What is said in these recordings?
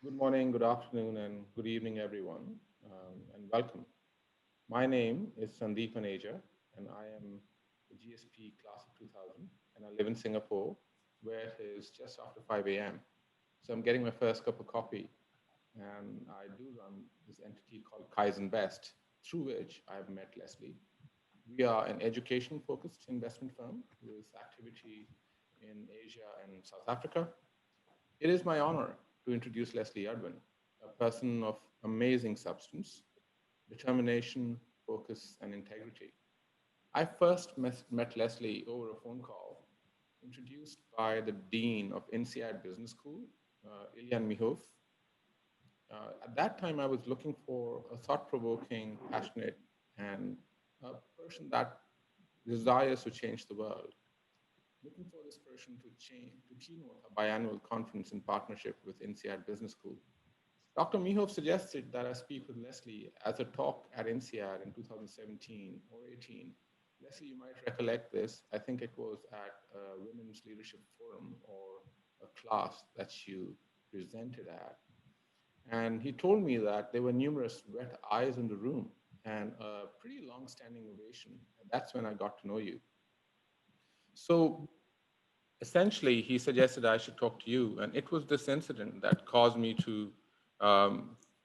Good morning, good afternoon, and good evening, everyone, and welcome. My name is Sandeep Aneja, and I am the GSP class of 2000, and I live in Singapore, where it is just after 5 a.m. So I'm getting my first cup of coffee, and I do run this entity called Kaizen Best, through which I've met Leslie. We are an education-focused investment firm with activity in Asia and South Africa. It is my honor to introduce Leslee Udwin, a person of amazing substance, determination, focus, and integrity. I first met Leslie over a phone call introduced by the Dean of INSEAD Business School, Ilian Mihof. At that time, I was looking for a thought-provoking, passionate, and a person that desires to change the world. Looking for this person to keynote a biannual conference in partnership with INSEAD Business School. Dr. Mihof suggested that I speak with Leslie as a talk at INSEAD in 2017 or 18. Leslie, you might recollect this. I think it was at a Women's Leadership Forum or a class that you presented at. And he told me that there were numerous wet eyes in the room and a pretty long-standing ovation. And that's when I got to know you. So essentially, he suggested I should talk to you. And it was this incident that caused me to,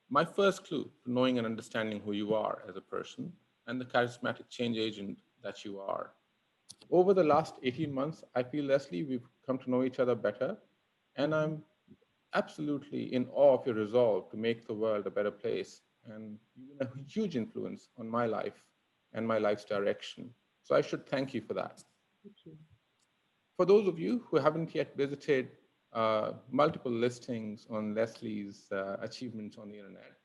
my first clue to knowing and understanding who you are as a person and the charismatic change agent that you are. Over the last 18 months, I feel, Leslie, we've come to know each other better. And I'm absolutely in awe of your resolve to make the world a better place. And you've been a huge influence on my life and my life's direction. So I should thank you for that. Thank you. For those of you who haven't yet visited multiple listings on Leslie's achievements on the internet,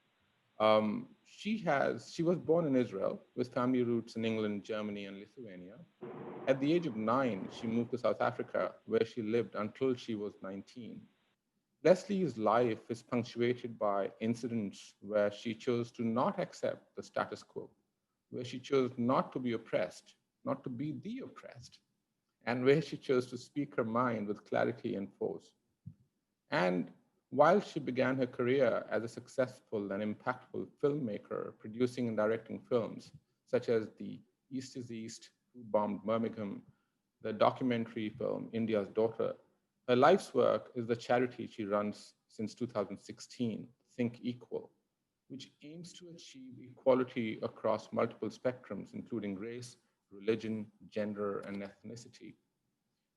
she was born in Israel with family roots in England, Germany, and Lithuania. At the age of 9, she moved to South Africa, where she lived until she was 19. Leslie's life is punctuated by incidents where she chose to not accept the status quo, where she chose not to be oppressed, not to be the oppressed, and where she chose to speak her mind with clarity and force. And while she began her career as a successful and impactful filmmaker, producing and directing films such as The East is East, Who Bombed Birmingham, the documentary film India's Daughter, her life's work is the charity she runs since 2016, Think Equal, which aims to achieve equality across multiple spectrums, including race, religion, gender, and ethnicity.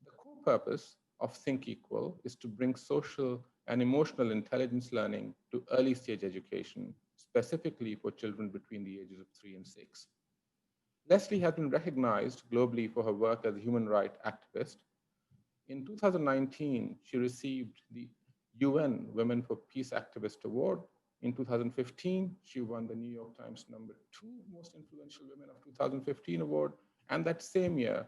The core purpose of Think Equal is to bring social and emotional intelligence learning to early stage education, specifically for children between the ages of 3 and 6. Leslie has been recognized globally for her work as a human rights activist. In 2019, she received the UN Women for Peace Activist Award. In 2015, she won the New York Times #2 Most Influential Women of 2015 award. And that same year,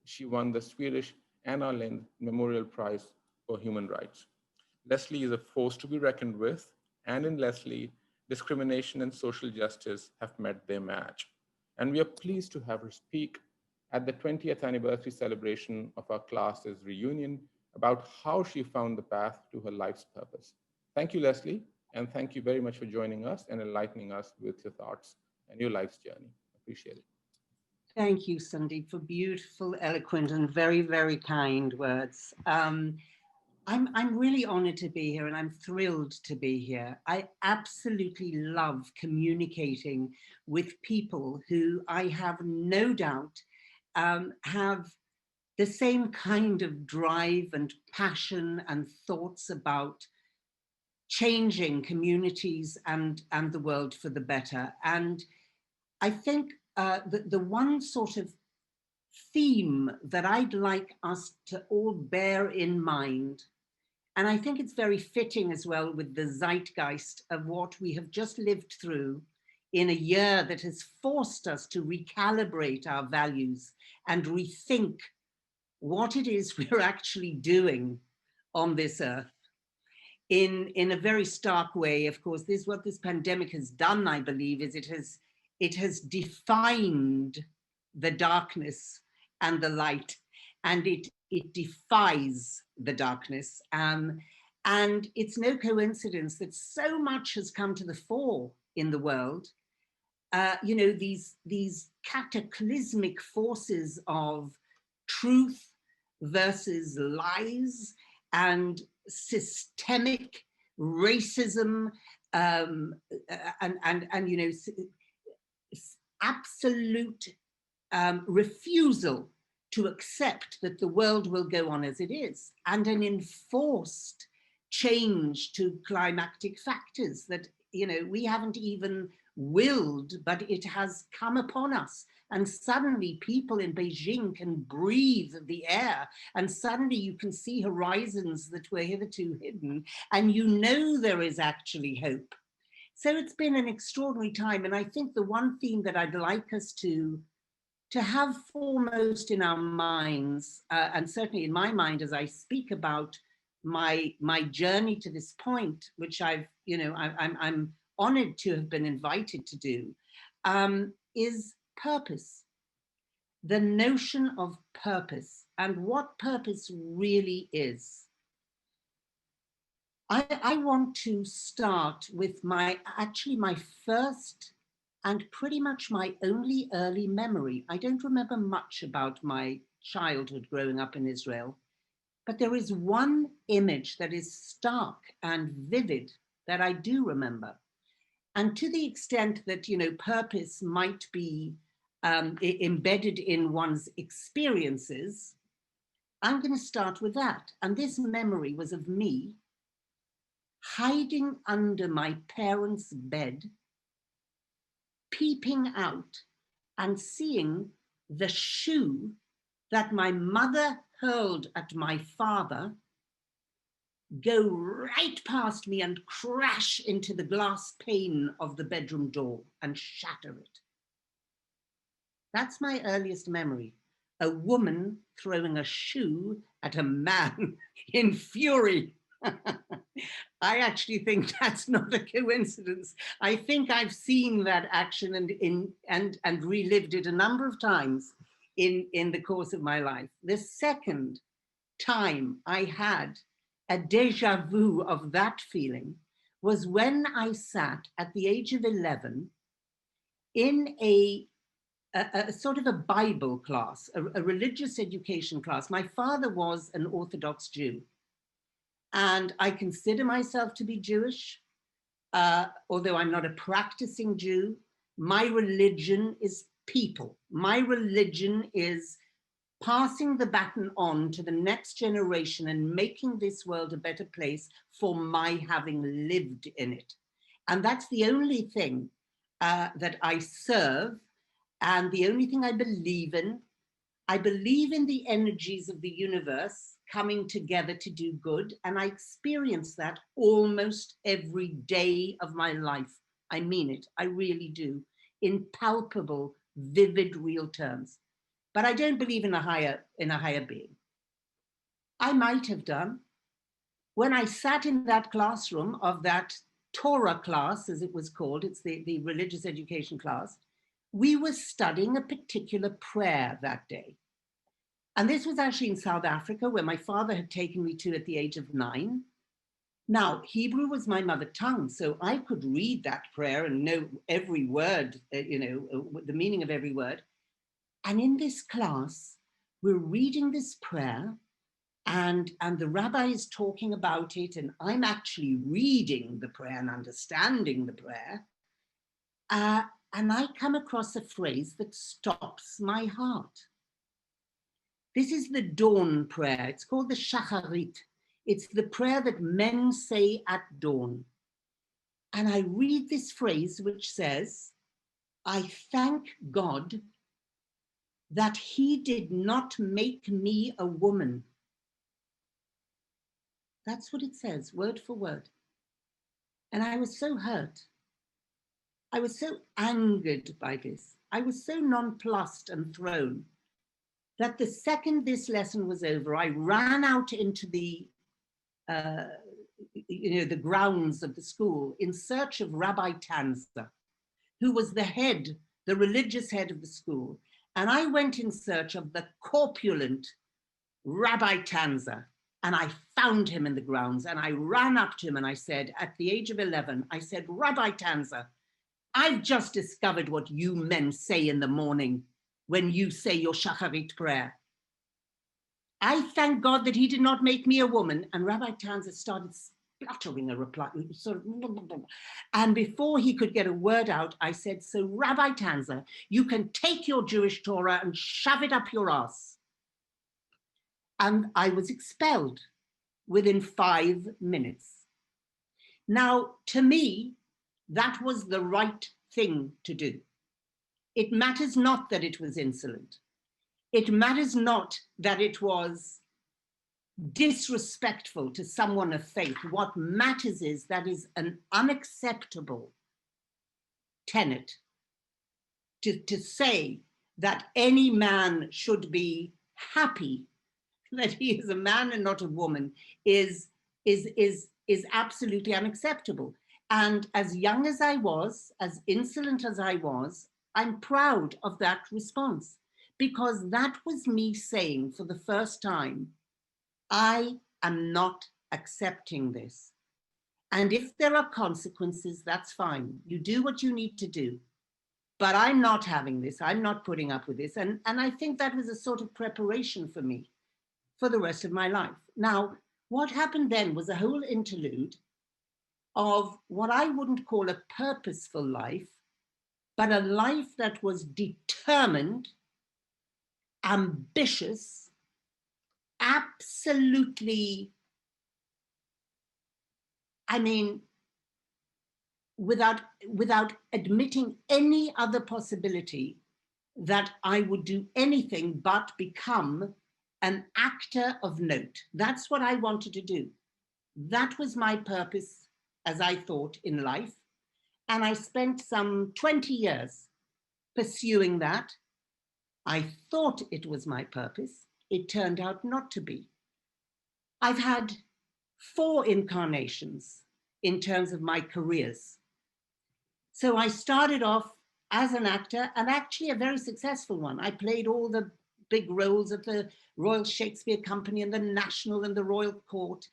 she won the Swedish Anna Lindh Memorial Prize for Human Rights. Leslie is a force to be reckoned with, and in Leslie, discrimination and social justice have met their match. And we are pleased to have her speak at the 20th anniversary celebration of our class's reunion about how she found the path to her life's purpose. Thank you, Leslie, and thank you very much for joining us and enlightening us with your thoughts and your life's journey. Appreciate it. Thank you, Sandeep, for beautiful, eloquent, and very, very kind words. I'm really honored to be here and I'm thrilled to be here. I absolutely love communicating with people who I have no doubt have the same kind of drive and passion and thoughts about changing communities and the world for the better. And I think the one sort of theme that I'd like us to all bear in mind, and I think it's very fitting as well with the zeitgeist of what we have just lived through in a year that has forced us to recalibrate our values and rethink what it is we're actually doing on this earth. In a very stark way, of course, this what this pandemic has done, I believe, is it has defined the darkness and the light, and it defies the darkness. And it's no coincidence that so much has come to the fore in the world. You know, these cataclysmic forces of truth versus lies and systemic racism, and you know, absolute refusal to accept that the world will go on as it is, and an enforced change to climactic factors that, you know, we haven't even willed, but it has come upon us. And suddenly people in Beijing can breathe the air, and suddenly you can see horizons that were hitherto hidden, and you know there is actually hope. So it's been an extraordinary time. And I think the one theme that I'd like us to have foremost in our minds, and certainly in my mind as I speak about my journey to this point, which I've, you know, I'm honored to have been invited to do, is purpose. The notion of purpose and what purpose really is. I want to start with my first and pretty much my only early memory. I don't remember much about my childhood growing up in Israel, but there is one image that is stark and vivid that I do remember. And to the extent that, you know, purpose might be embedded in one's experiences, I'm going to start with that. And this memory was of me hiding under my parents' bed, peeping out and seeing the shoe that my mother hurled at my father go right past me and crash into the glass pane of the bedroom door and shatter it. That's my earliest memory. A woman throwing a shoe at a man in fury. I actually think that's not a coincidence. I think I've seen that action and relived it a number of times in the course of my life. The second time I had a déjà vu of that feeling was when I sat at the age of 11 in a sort of a Bible class, a religious education class. My father was an Orthodox Jew, and I consider myself to be Jewish, although I'm not a practicing Jew. My religion is people. My religion is passing the baton on to the next generation and making this world a better place for my having lived in it. And that's the only thing that I serve, and the only thing I believe in. I believe in the energies of the universe coming together to do good, and I experience that almost every day of my life. I mean it, I really do, in palpable, vivid, real terms. But I don't believe in a higher being. I might have done. When I sat in that classroom of that Torah class, as it was called, it's the religious education class, we were studying a particular prayer that day. And this was actually in South Africa, where my father had taken me to at the age of 9. Now, Hebrew was my mother tongue, so I could read that prayer and know every word, the meaning of every word. And in this class, we're reading this prayer, and the rabbi is talking about it, and I'm actually reading the prayer and understanding the prayer. And I come across a phrase that stops my heart. This is the dawn prayer. It's called the Shacharit. It's the prayer that men say at dawn. And I read this phrase which says, I thank God that he did not make me a woman. That's what it says, word for word. And I was so hurt. I was so angered by this. I was so nonplussed and thrown that the second this lesson was over, I ran out into the grounds of the school in search of Rabbi Tanzer, who was the religious head of the school. And I went in search of the corpulent Rabbi Tanzer. And I found him in the grounds and I ran up to him and I said, at the age of 11, I said, Rabbi Tanzer, I've just discovered what you men say in the morning when you say your shacharit prayer. I thank God that he did not make me a woman. And Rabbi Tanzer started spluttering a reply, sort of, and before he could get a word out, I said, so Rabbi Tanzer, you can take your Jewish Torah and shove it up your ass. And I was expelled within 5 minutes. Now, to me, that was the right thing to do. It matters not that it was insolent. It matters not that it was disrespectful to someone of faith. What matters is that is an unacceptable tenet to say that any man should be happy that he is a man and not a woman is absolutely unacceptable. And as young as I was, as insolent as I was, I'm proud of that response, because that was me saying for the first time, I am not accepting this. And if there are consequences, that's fine. You do what you need to do. But I'm not having this. I'm not putting up with this. And I think that was a sort of preparation for me for the rest of my life. Now, what happened then was a whole interlude of what I wouldn't call a purposeful life, but a life that was determined, ambitious, absolutely, I mean, without admitting any other possibility that I would do anything but become an actor of note. That's what I wanted to do. That was my purpose, as I thought, in life. And I spent some 20 years pursuing that. I thought it was my purpose. It turned out not to be. I've had 4 incarnations in terms of my careers. So I started off as an actor, and actually a very successful one. I played all the big roles at the Royal Shakespeare Company and the National and the Royal Court.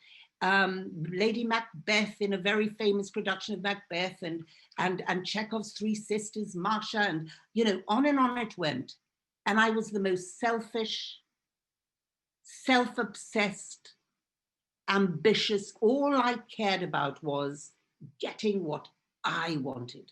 Lady Macbeth in a very famous production of Macbeth, and Chekhov's 3 sisters, Masha, and on it went. And I was the most selfish, self-obsessed, ambitious. All I cared about was getting what I wanted.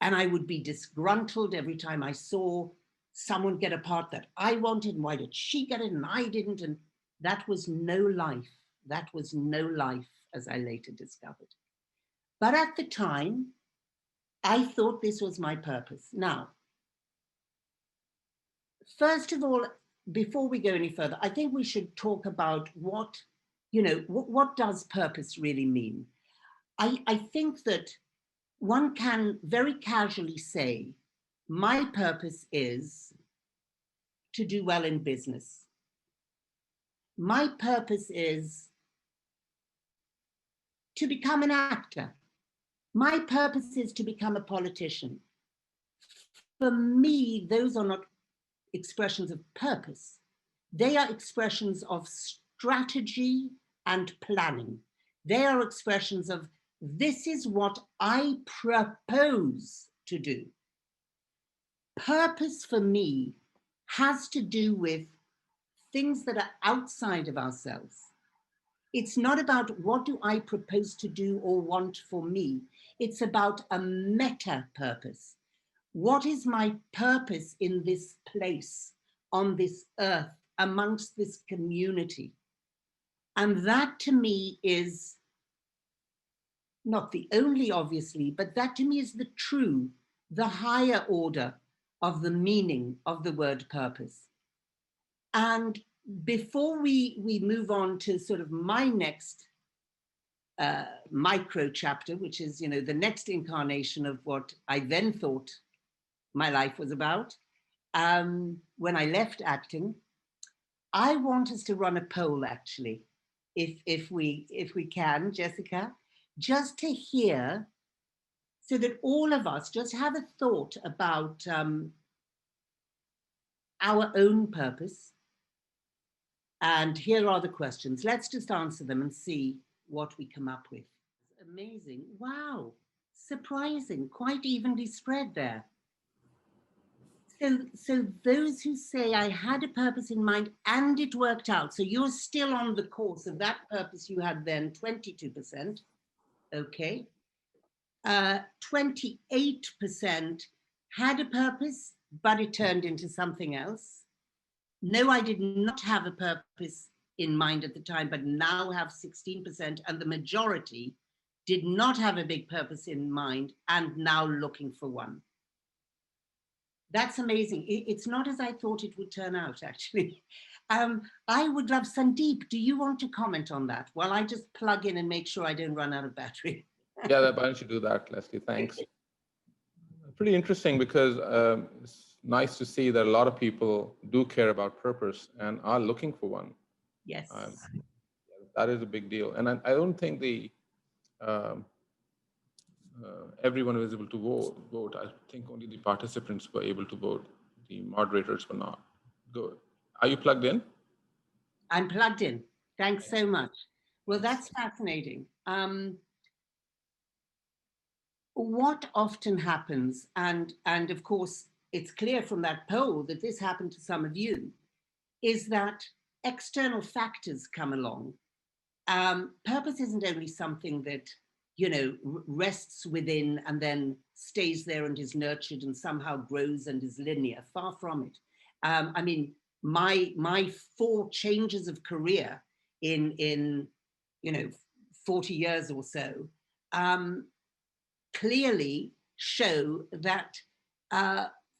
And I would be disgruntled every time I saw someone get a part that I wanted, and why did she get it and I didn't? And that was no life. That was no life, as I later discovered. But at the time, I thought this was my purpose. Now, first of all, before we go any further, I think we should talk about what does purpose really mean? I think that one can very casually say, my purpose is to do well in business. My purpose is to become an actor. My purpose is to become a politician. For me, those are not expressions of purpose. They are expressions of strategy and planning. They are expressions of, this is what I propose to do. Purpose for me has to do with things that are outside of ourselves. It's not about what do I propose to do or want for me. It's about a meta purpose. What is my purpose in this place, on this earth, amongst this community? And that to me is not the only, obviously, but that to me is the true, the higher order of the meaning of the word purpose. And before we move on to sort of my next micro chapter, which is, the next incarnation of what I then thought my life was about, when I left acting, I want us to run a poll, actually, if we can, Jessica, just to hear, so that all of us just have a thought about our own purpose, And here are the questions. Let's just answer them and see what we come up with. Amazing. Wow. Surprising. Quite evenly spread there. So those who say I had a purpose in mind and it worked out. So you're still on the course of that purpose you had then, 22%. Okay. 28% had a purpose, but it turned into something else. No, I did not have a purpose in mind at the time, but now have 16%, and the majority did not have a big purpose in mind and now looking for one. That's amazing. It's not as I thought it would turn out, actually. I would love, Sandeep, do you want to comment on that? While I just plug in and make sure I don't run out of battery. Yeah, why don't you do that, Leslie? Thanks. Pretty interesting, because it's nice to see that a lot of people do care about purpose and are looking for one. Yes. That is a big deal. And I don't think everyone was able to vote. I think only the participants were able to vote. The moderators were not. Good. Are you plugged in? I'm plugged in. Thanks so much. Well, that's fascinating. What often happens, and of course, it's clear from that poll that this happened to some of you, is that external factors come along. Purpose isn't only something that, you know, rests within and then stays there and is nurtured and somehow grows and is linear. Far from it. I mean, my 4 changes of career in 40 years or so clearly show that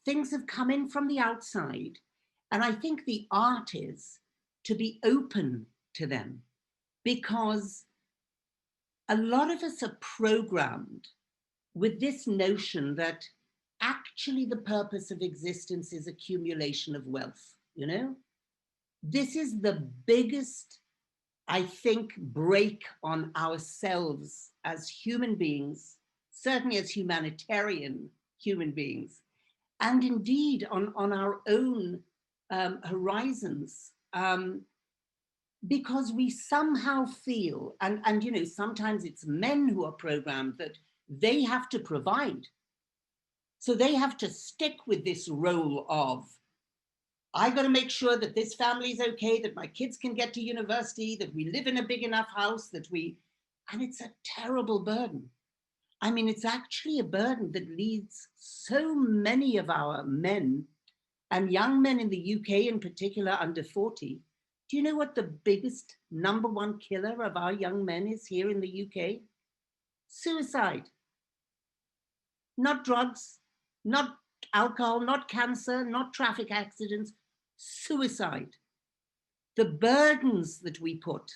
things have come in from the outside, and I think the art is to be open to them, because a lot of us are programmed with this notion that actually the purpose of existence is accumulation of wealth. You know, this is the biggest, I think, break on ourselves as human beings, certainly as humanitarian human beings, and indeed on our own horizons, because we somehow feel, and you know, sometimes it's men who are programmed that they have to provide. So they have to stick with this role of, I got to make sure that this family is okay, that my kids can get to university, that we live in a big enough house, and it's a terrible burden. I mean, it's actually a burden that leads so many of our men and young men in the UK in particular under 40. Do you know what the biggest #1 killer of our young men is here in the UK? Suicide. Not drugs, not alcohol, not cancer, not traffic accidents, suicide. The burdens that we put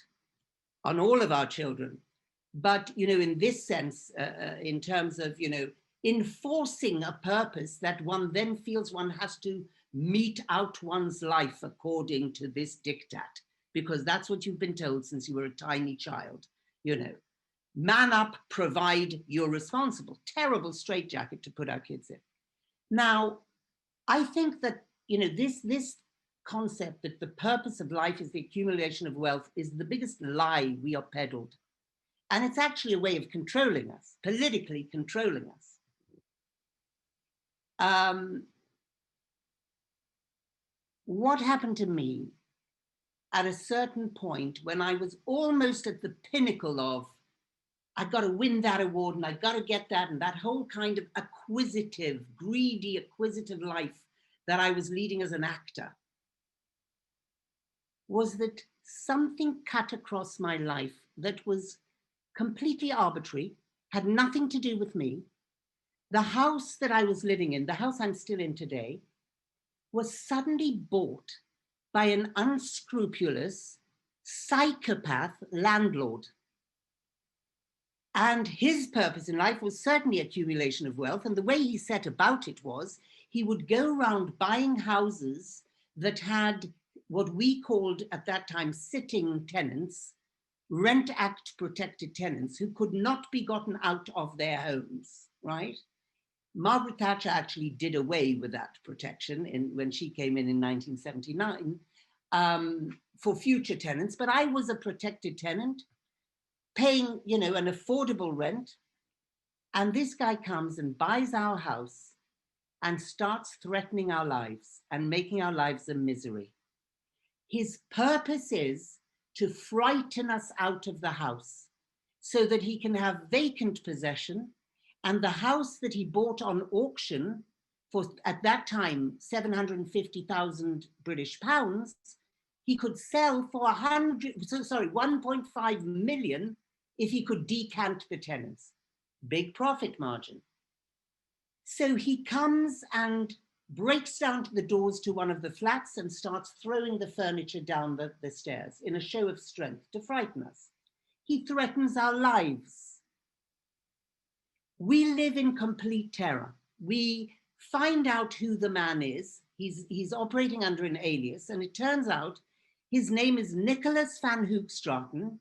on all of our children, but, you know, in this sense, in terms of, you know, enforcing a purpose that one then feels one has to mete out one's life according to this diktat, because that's what you've been told since you were a tiny child, you know. Man up, provide, you're responsible. Terrible straitjacket to put our kids in. Now, I think that, you know, this concept that the purpose of life is the accumulation of wealth is the biggest lie we are peddled. And it's actually a way of controlling us, politically controlling us. What happened to me at a certain point when I was almost at the pinnacle of, I've got to win that award and I've got to get that, and that whole kind of acquisitive, greedy, acquisitive life that I was leading as an actor, was that something cut across my life that was completely arbitrary, had nothing to do with me. The house that I was living in, the house I'm still in today, was suddenly bought by an unscrupulous psychopath landlord. And his purpose in life was certainly accumulation of wealth. And the way he set about it was he would go around buying houses that had what we called at that time sitting tenants, Rent Act protected tenants who could not be gotten out of their homes, right? Margaret Thatcher actually did away with that protection when she came in 1979. for future tenants, but I was a protected tenant, paying, you know, an affordable rent. And this guy comes and buys our house and starts threatening our lives and making our lives a misery. His purpose is to frighten us out of the house so that he can have vacant possession, and the house that he bought on auction for, at that time, 750,000 British pounds, he could sell for 1.5 million if he could decant the tenants. Big profit margin. So he comes and breaks down to the doors to one of the flats and starts throwing the furniture down the stairs in a show of strength to frighten us. He threatens our lives. We live in complete terror. We find out who the man is. He's operating under an alias, and it turns out his name is Nicholas van Hoogstraten.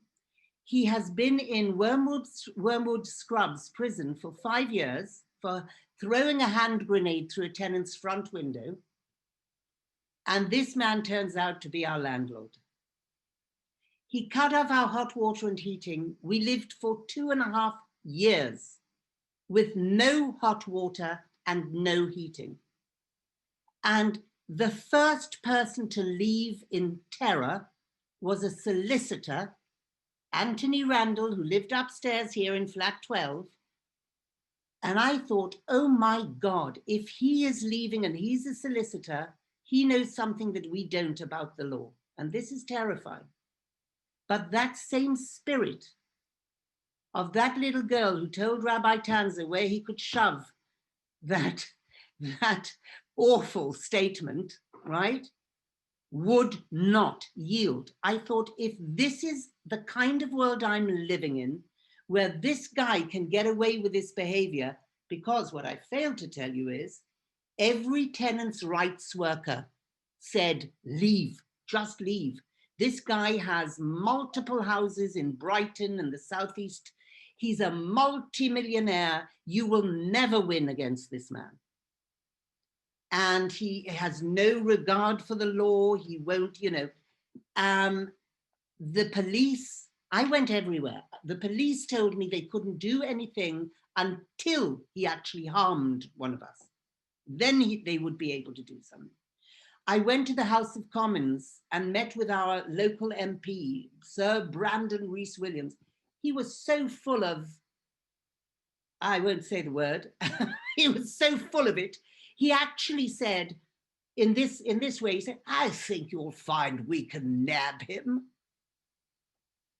He has been in Wormwood Scrubs prison for 5 years for throwing a hand grenade through a tenant's front window. And this man turns out to be our landlord. He cut off our hot water and heating. We lived for 2.5 years with no hot water and no heating. And the first person to leave in terror was a solicitor, Anthony Randall, who lived upstairs here in flat 12. And I thought, oh my God, if he is leaving and he's a solicitor, he knows something that we don't about the law. And this is terrifying. But that same spirit of that little girl who told Rabbi Tanzer where he could shove that awful statement, right, would not yield. I thought, if this is the kind of world I'm living in, where this guy can get away with this behavior, because what I failed to tell you is every tenants' rights worker said, leave, just leave. This guy has multiple houses in Brighton and the Southeast. He's a multi-millionaire. You will never win against this man. And he has no regard for the law. He won't, you know. The police, I went everywhere. The police told me they couldn't do anything until he actually harmed one of us. Then they would be able to do something. I went to the House of Commons and met with our local MP, Sir Brandon Rees-Williams. He was so full of, I won't say the word, he was so full of it. He actually said, in this way, he said, I think you'll find we can nab him.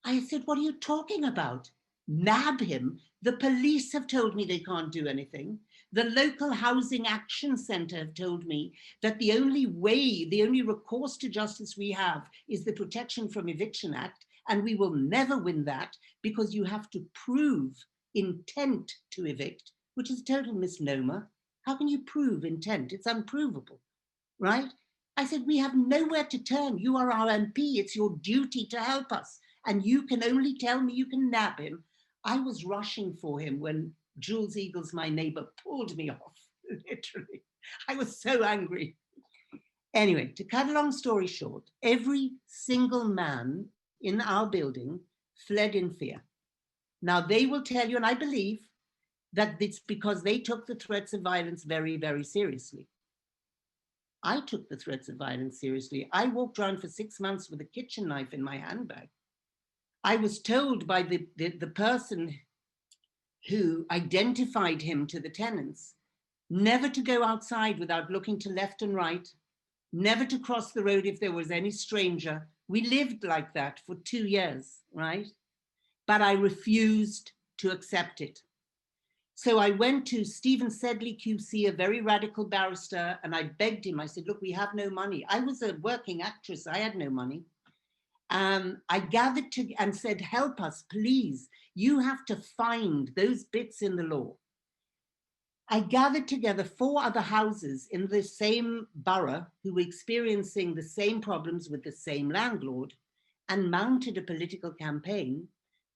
I said, what are you talking about? Nab him? The police have told me they can't do anything. The local housing action centre have told me that the only recourse to justice we have is the Protection from Eviction Act, and we will never win that because you have to prove intent to evict, which is a total misnomer. How can you prove intent? It's unprovable, right? I said, we have nowhere to turn. You are our MP. It's your duty to help us. And you can only tell me you can nab him. I was rushing for him when Jules Eagles, my neighbor, pulled me off, literally. I was so angry. Anyway, to cut a long story short, every single man in our building fled in fear. Now, they will tell you, and I believe, that it's because they took the threats of violence very, very seriously. I took the threats of violence seriously. I walked around for 6 months with a kitchen knife in my handbag. I was told by the person who identified him to the tenants never to go outside without looking to left and right, never to cross the road if there was any stranger. We lived like that for 2 years, right? But I refused to accept it. So I went to Stephen Sedley QC, a very radical barrister, and I begged him. I said, look, we have no money. I was a working actress. I had no money. I gathered and said, help us, please. You have to find those bits in the law. I gathered together 4 other houses in the same borough who were experiencing the same problems with the same landlord and mounted a political campaign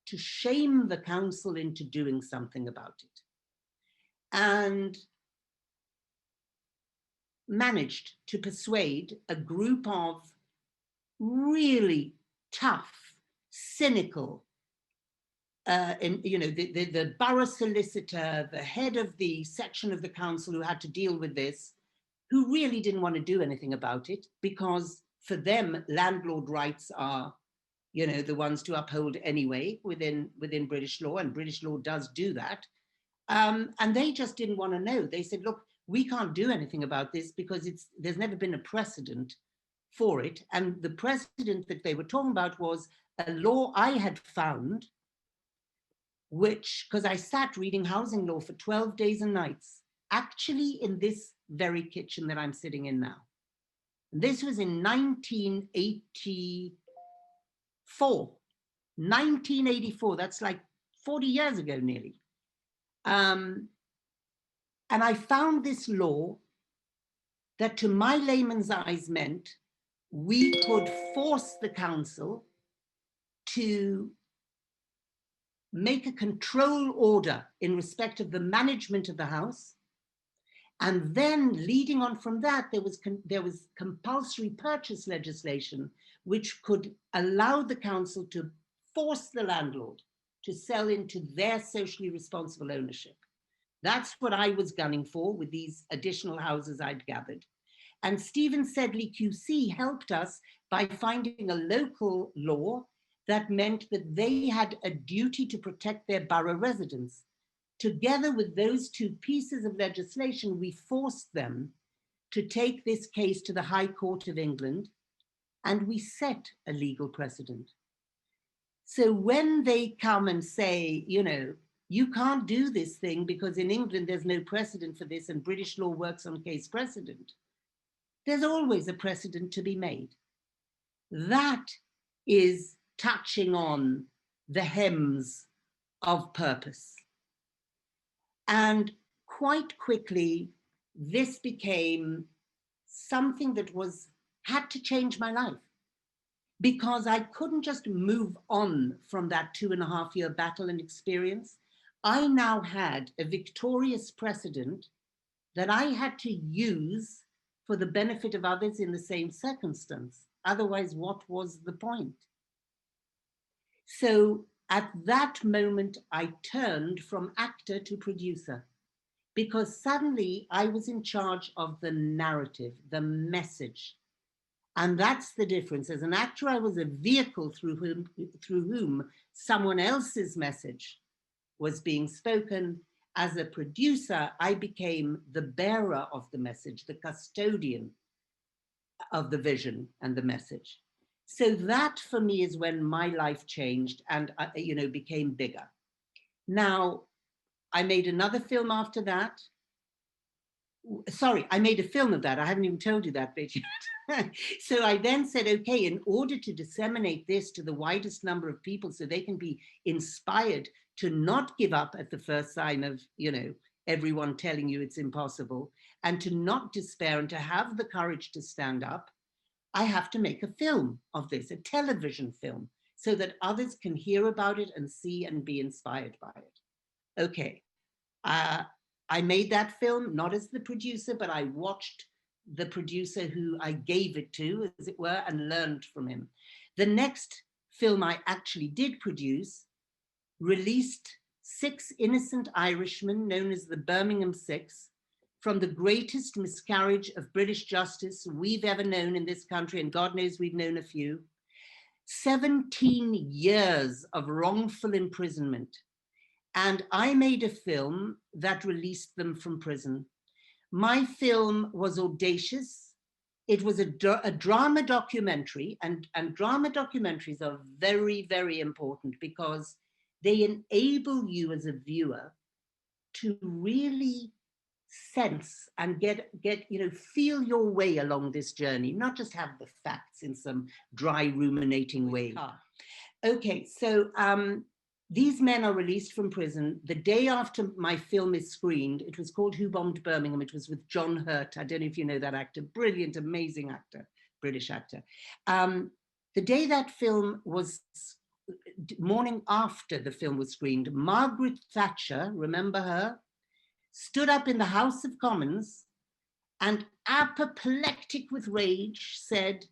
to shame the council into doing something about it. And managed to persuade a group of really tough, cynical, the borough solicitor, the head of the section of the council who had to deal with this, who really didn't want to do anything about it, because for them, landlord rights are, the ones to uphold anyway within British law, and British law does do that. And they just didn't want to know. They said, look, we can't do anything about this because there's never been a precedent for it. And the precedent that they were talking about was a law I had found, which, because I sat reading housing law for 12 days and nights, actually in this very kitchen that I'm sitting in now. And this was in 1984. 1984, that's like 40 years ago nearly. And I found this law that to my layman's eyes meant we could force the council to make a control order in respect of the management of the house. And then leading on from that, there was compulsory purchase legislation, which could allow the council to force the landlord to sell into their socially responsible ownership. That's what I was gunning for with these additional houses I'd gathered. And Stephen Sedley QC helped us by finding a local law that meant that they had a duty to protect their borough residents. Together with those two pieces of legislation, we forced them to take this case to the High Court of England, and we set a legal precedent. So when they come and say, you can't do this thing because in England there's no precedent for this and British law works on case precedent, there's always a precedent to be made. That is touching on the hems of purpose. And quite quickly, this became something that had to change my life, because I couldn't just move on from that 2.5-year battle and experience. I now had a victorious precedent that I had to use for the benefit of others in the same circumstance. Otherwise, what was the point? So at that moment, I turned from actor to producer, because suddenly I was in charge of the narrative, the message. And that's the difference. As an actor, I was a vehicle through whom someone else's message was being spoken. As a producer, I became the bearer of the message, the custodian of the vision and the message. So that for me is when my life changed and became bigger. Now, I made another film after that. Sorry, I made a film of that. I haven't even told you that bit yet. So I then said, okay, in order to disseminate this to the widest number of people so they can be inspired to not give up at the first sign of, everyone telling you it's impossible, and to not despair and to have the courage to stand up, I have to make a film of this, a television film, so that others can hear about it and see and be inspired by it. Okay. I made that film, not as the producer, but I watched the producer who I gave it to, as it were, and learned from him. The next film I actually did produce released 6 innocent Irishmen, known as the Birmingham Six, from the greatest miscarriage of British justice we've ever known in this country, and God knows we've known a few. 17 years of wrongful imprisonment. And I made a film that released them from prison. My film was audacious. It was a drama documentary, and drama documentaries are very, very important because they enable you as a viewer to really sense and get feel your way along this journey, not just have the facts in some dry ruminating way. Okay, so these men are released from prison. The day after my film is screened, it was called Who Bombed Birmingham. It was with John Hurt. I don't know if you know that actor, brilliant, amazing actor, British actor. The day that film was, morning after the film was screened, Margaret Thatcher, remember her, stood up in the House of Commons and, apoplectic with rage, said,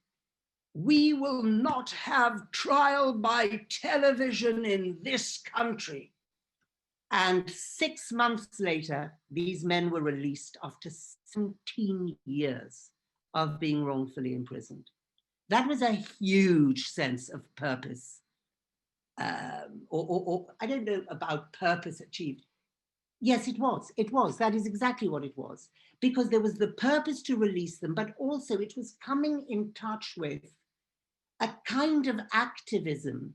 we will not have trial by television in this country. And 6 months later, these men were released after 17 years of being wrongfully imprisoned. That was a huge sense of purpose. Or I don't know about purpose achieved. Yes, it was. It was. That is exactly what it was. Because there was the purpose to release them, but also it was coming in touch with a kind of activism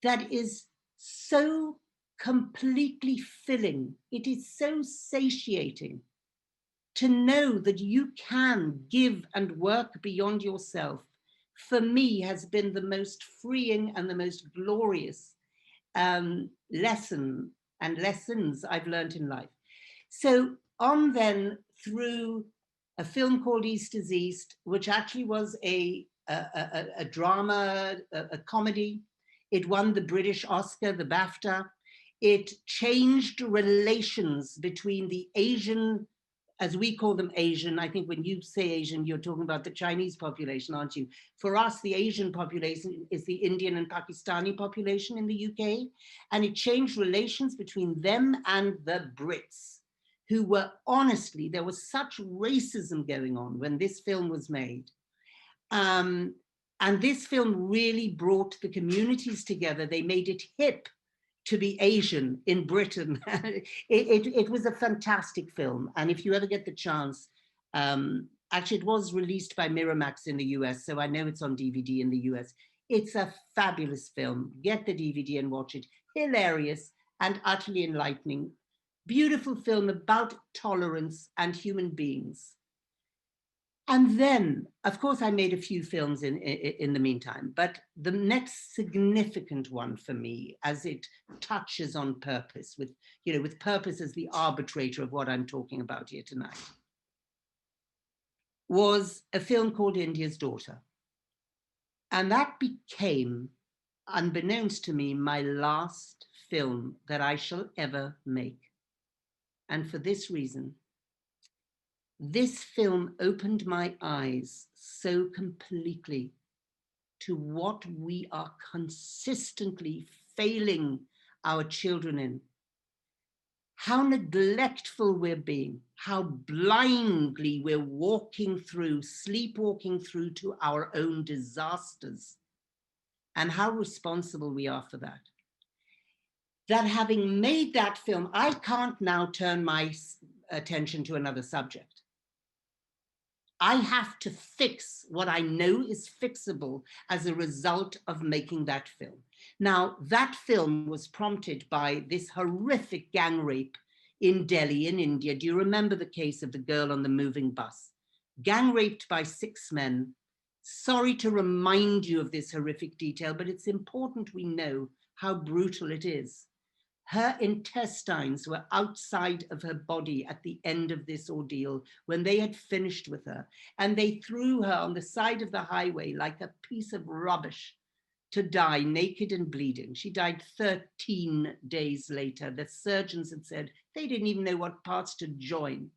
that is so completely filling. It is so satiating to know that you can give and work beyond yourself. For me, has been the most freeing and the most glorious lesson and lessons I've learned in life. So on then through a film called East is East, which actually was a drama, a comedy. It won the British Oscar, the BAFTA. It changed relations between the Asian, as we call them Asian. I think when you say Asian, you're talking about the Chinese population, aren't you? For us, the Asian population is the Indian and Pakistani population in the UK. And it changed relations between them and the Brits, who were honestly, there was such racism going on when this film was made. And this film really brought the communities together. They made it hip to be Asian in Britain. It was a fantastic film. And if you ever get the chance, actually it was released by Miramax in the US, so I know it's on DVD in the US. It's a fabulous film. Get the DVD and watch it. Hilarious and utterly enlightening. Beautiful film about tolerance and human beings. And then, of course, I made a few films in the meantime, but the next significant one for me, as it touches on purpose, with purpose as the arbitrator of what I'm talking about here tonight, was a film called India's Daughter. And that became, unbeknownst to me, my last film that I shall ever make. And for this reason, this film opened my eyes so completely to what we are consistently failing our children in. How neglectful we're being, how blindly we're sleepwalking through to our own disasters, and how responsible we are for that. That having made that film, I can't now turn my attention to another subject. I have to fix what I know is fixable as a result of making that film. Now, that film was prompted by this horrific gang rape in Delhi, in India. Do you remember the case of the girl on the moving bus? Gang raped by 6 men. Sorry to remind you of this horrific detail, but it's important we know how brutal it is. Her intestines were outside of her body at the end of this ordeal when they had finished with her, and they threw her on the side of the highway like a piece of rubbish to die naked and bleeding. She died 13 days later. The surgeons had said they didn't even know what parts to join.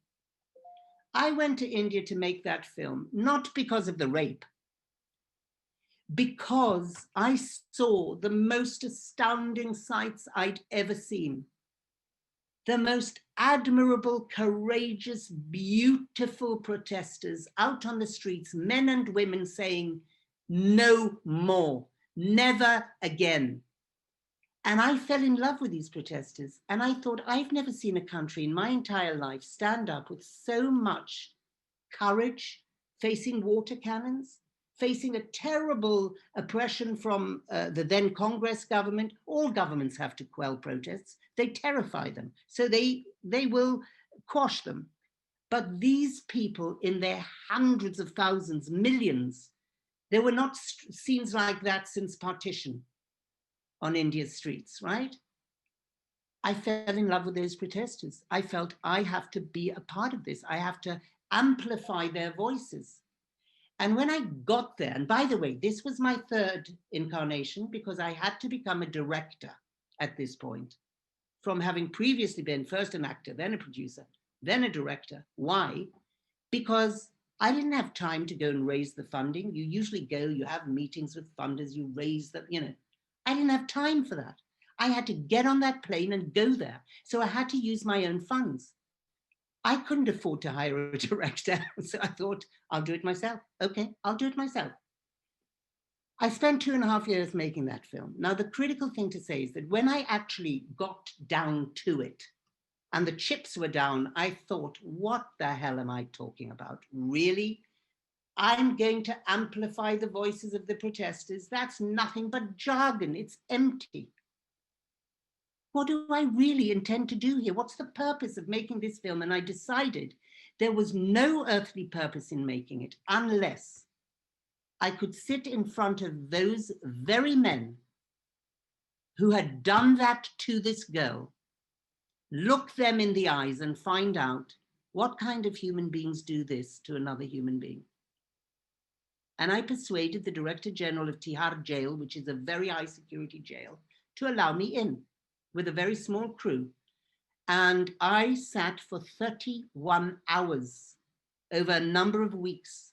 I went to India to make that film, not because of the rape, because I saw the most astounding sights I'd ever seen. The most admirable, courageous, beautiful protesters out on the streets, men and women saying, no more, never again. And I fell in love with these protesters. And I thought, I've never seen a country in my entire life stand up with so much courage, facing water cannons, facing a terrible oppression from the then Congress government. All governments have to quell protests. They terrify them, so they will quash them. But these people, in their hundreds of thousands, millions, there were not scenes like that since partition on India's streets, right? I fell in love with those protesters. I felt I have to be a part of this. I have to amplify their voices. And when I got there, and by the way, this was my 3rd incarnation because I had to become a director at this point, from having previously been first an actor, then a producer, then a director. Why? Because I didn't have time to go and raise the funding. You usually go, you have meetings with funders, you raise the, I didn't have time for that. I had to get on that plane and go there. So I had to use my own funds. I couldn't afford to hire a director. So I thought, I'll do it myself. Okay, I'll do it myself. I spent 2.5 years making that film. Now, the critical thing to say is that when I actually got down to it and the chips were down, I thought, what the hell am I talking about? Really? I'm going to amplify the voices of the protesters. That's nothing but jargon. It's empty. What do I really intend to do here? What's the purpose of making this film? And I decided there was no earthly purpose in making it unless I could sit in front of those very men who had done that to this girl, look them in the eyes and find out what kind of human beings do this to another human being. And I persuaded the Director General of Tihar Jail, which is a very high security jail, to allow me in with a very small crew. And I sat for 31 hours over a number of weeks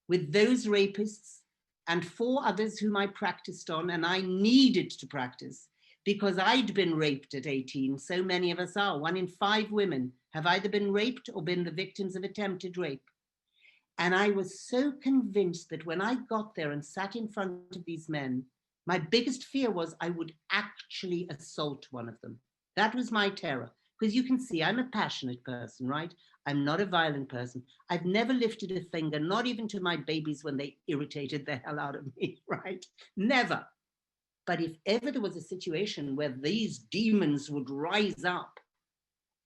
with those rapists and 4 others whom I practiced on, and I needed to practice because I'd been raped at 18. So many of us are. 1 in 5 women have either been raped or been the victims of attempted rape. And I was so convinced that when I got there and sat in front of these men, my biggest fear was I would actually assault one of them. That was my terror. Because you can see I'm a passionate person, right? I'm not a violent person. I've never lifted a finger, not even to my babies when they irritated the hell out of me, right? Never. But if ever there was a situation where these demons would rise up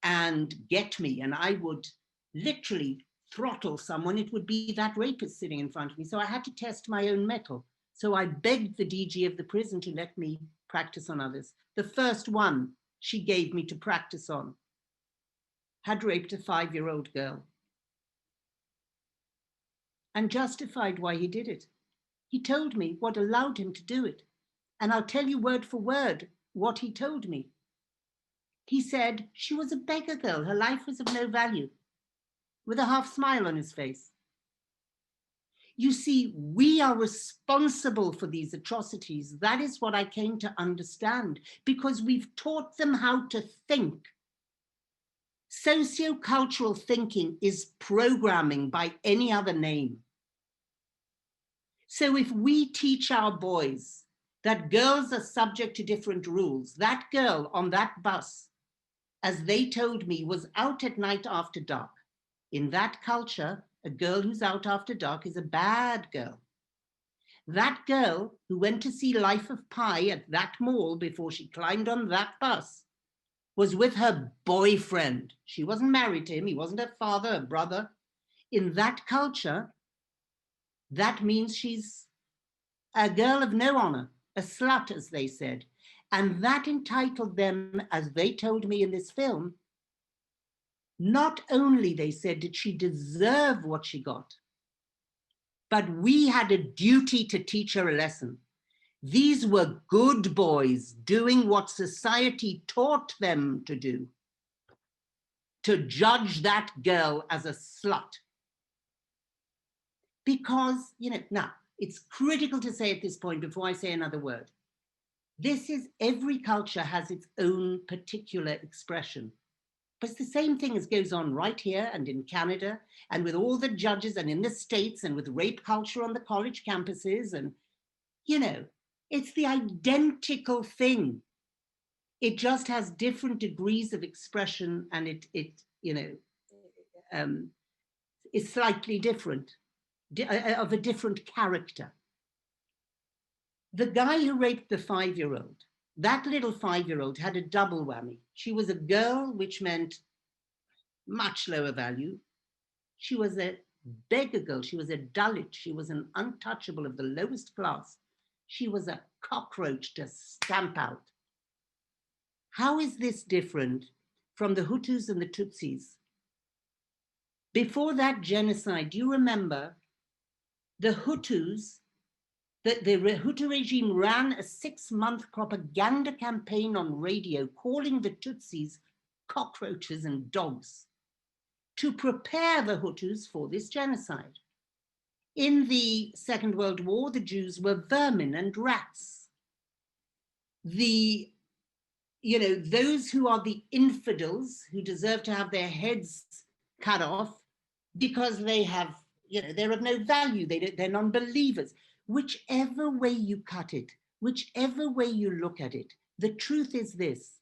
and get me and I would literally throttle someone, it would be that rapist sitting in front of me. So I had to test my own mettle. So I begged the DG of the prison to let me practice on others. The first one she gave me to practice on had raped a 5-year-old girl and justified why he did it. He told me what allowed him to do it. And I'll tell you word for word what he told me. He said she was a beggar girl. Her life was of no value, with a half smile on his face. You see, we are responsible for these atrocities. That is what I came to understand, because we've taught them how to think. Socio-cultural thinking is programming by any other name. So if we teach our boys that girls are subject to different rules, that girl on that bus, as they told me, was out at night after dark. In that culture, a girl who's out after dark is a bad girl. That girl who went to see Life of Pi at that mall before she climbed on that bus was with her boyfriend. She wasn't married to him. He wasn't her father, her brother. In that culture, that means she's a girl of no honor, a slut, as they said. And that entitled them, as they told me in this film, not only, they said, did she deserve what she got, but we had a duty to teach her a lesson. These were good boys doing what society taught them to do, to judge that girl as a slut. Because, now, it's critical to say at this point, before I say another word, this is, every culture has its own particular expression. But it's the same thing as goes on right here and in Canada and with all the judges and in the States and with rape culture on the college campuses. And, it's the identical thing. It just has different degrees of expression, and it is slightly different, of a different character. The guy who raped the 5-year-old, that little 5-year-old had a double whammy. She was a girl, which meant much lower value. She was a beggar girl. She was a Dalit. She was an untouchable of the lowest class. She was a cockroach to stamp out. How is this different from the Hutus and the Tutsis? Before that genocide, do you remember the Hutus? The Hutu regime ran a 6-month propaganda campaign on radio calling the Tutsis cockroaches and dogs. to prepare the Hutus for this genocide. In the Second World War, the Jews were vermin and rats. Those who are the infidels, who deserve to have their heads cut off because they're of no value, they're non-believers. Whichever way you cut it, whichever way you look at it, the truth is this: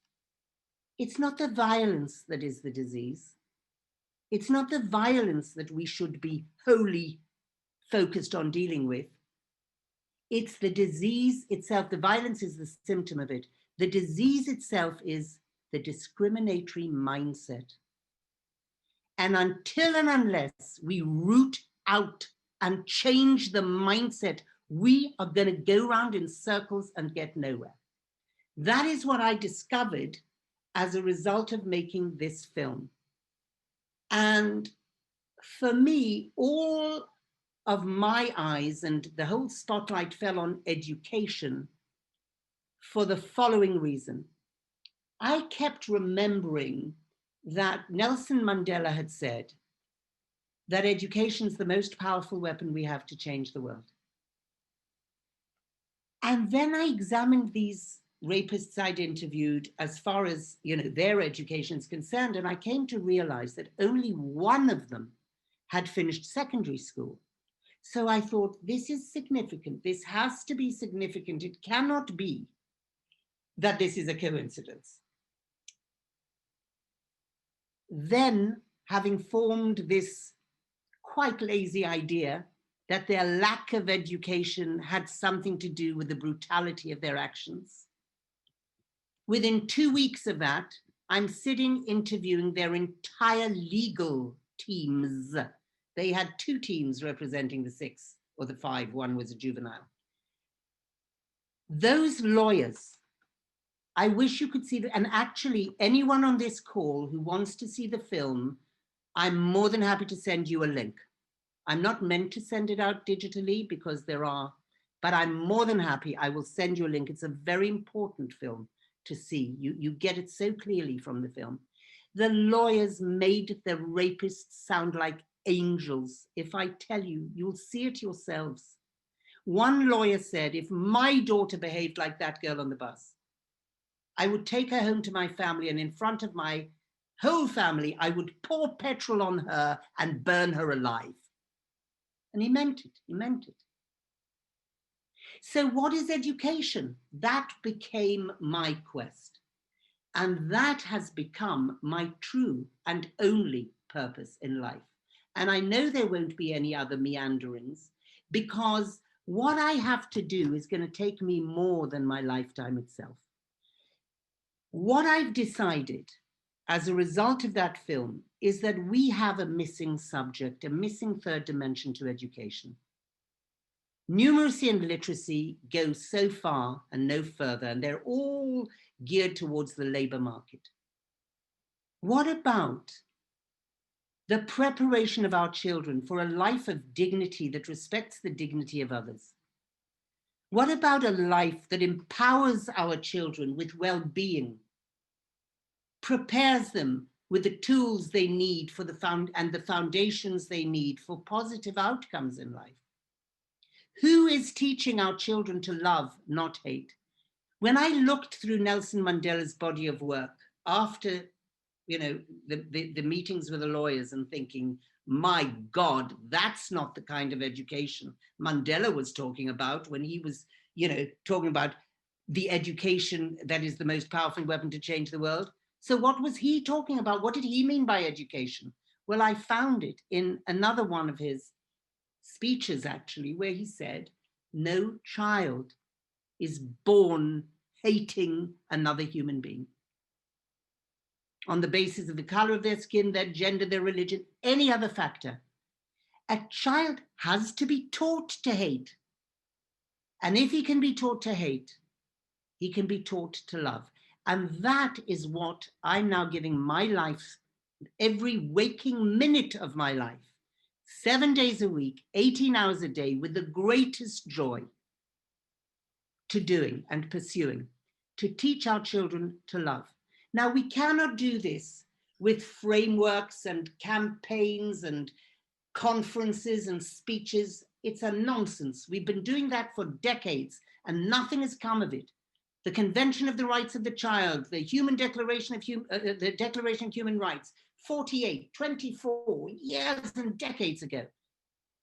it's not the violence that is the disease. It's not the violence that we should be wholly focused on dealing with. It's the disease itself. The violence is the symptom of it. The disease itself is the discriminatory mindset. And until and unless we root out and change the mindset, we are going to go around in circles and get nowhere. That is what I discovered as a result of making this film. And for me, all of my eyes and the whole spotlight fell on education for the following reason. I kept remembering that Nelson Mandela had said that education is the most powerful weapon we have to change the world. And then I examined these rapists I'd interviewed as far as their education is concerned, and I came to realize that only one of them had finished secondary school. So I thought, this is significant. This has to be significant. It cannot be that this is a coincidence. Then, having formed this quite lazy idea that their lack of education had something to do with the brutality of their actions, within 2 weeks of that, I'm sitting interviewing their entire legal teams. They had 2 teams representing the 6 or the 5. One was a juvenile. Those lawyers, I wish you could see them. And actually, anyone on this call who wants to see the film, I'm more than happy to send you a link. I'm not meant to send it out digitally because but I'm more than happy. I will send you a link. It's a very important film to see. You get it so clearly from the film. The lawyers made the rapists sound like angels. If I tell you, you'll see it yourselves. One lawyer said, if my daughter behaved like that girl on the bus, I would take her home to my family, and in front of my whole family, I would pour petrol on her and burn her alive. And he meant it. He meant it. So what is education? That became my quest. And that has become my true and only purpose in life. And I know there won't be any other meanderings, because what I have to do is going to take me more than my lifetime itself. What I've decided as a result of that film is that we have a missing subject, a missing third dimension to education. Numeracy and literacy go so far and no further, and they're all geared towards the labor market. What about the preparation of our children for a life of dignity that respects the dignity of others? What about a life that empowers our children with well-being, prepares them with the tools they need for the foundations they need for positive outcomes in life? Who is teaching our children to love, not hate? When I looked through Nelson Mandela's body of work after, the meetings with the lawyers, and thinking, my God, that's not the kind of education Mandela was talking about when he was, talking about the education that is the most powerful weapon to change the world. So what was he talking about? What did he mean by education? Well, I found it in another one of his speeches, actually, where he said, no child is born hating another human being on the basis of the color of their skin, their gender, their religion, any other factor. A child has to be taught to hate. And if he can be taught to hate, he can be taught to love. And that is what I'm now giving my life, every waking minute of my life, 7 days a week, 18 hours a day, with the greatest joy, to doing and pursuing, to teach our children to love. Now, we cannot do this with frameworks and campaigns and conferences and speeches. It's a nonsense. We've been doing that for decades and nothing has come of it. The Convention of the Rights of the Child, the Declaration of Human Rights, 48, 24 years and decades ago.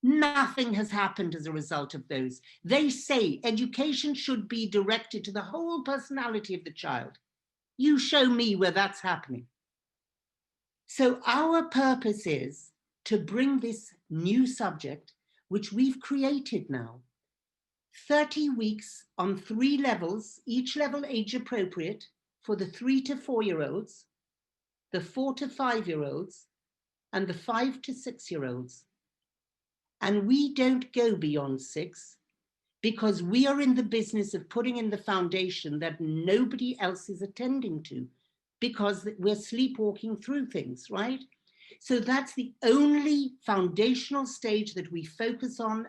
Nothing has happened as a result of those. They say education should be directed to the whole personality of the child. You show me where that's happening. So our purpose is to bring this new subject, which we've created now, 30 weeks on 3 levels, each level age appropriate for the 3 to 4-year-olds, the 4 to 5-year-olds, and the 5 to 6-year-olds. And we don't go beyond 6 because we are in the business of putting in the foundation that nobody else is attending to because we're sleepwalking through things, right? So that's the only foundational stage that we focus on.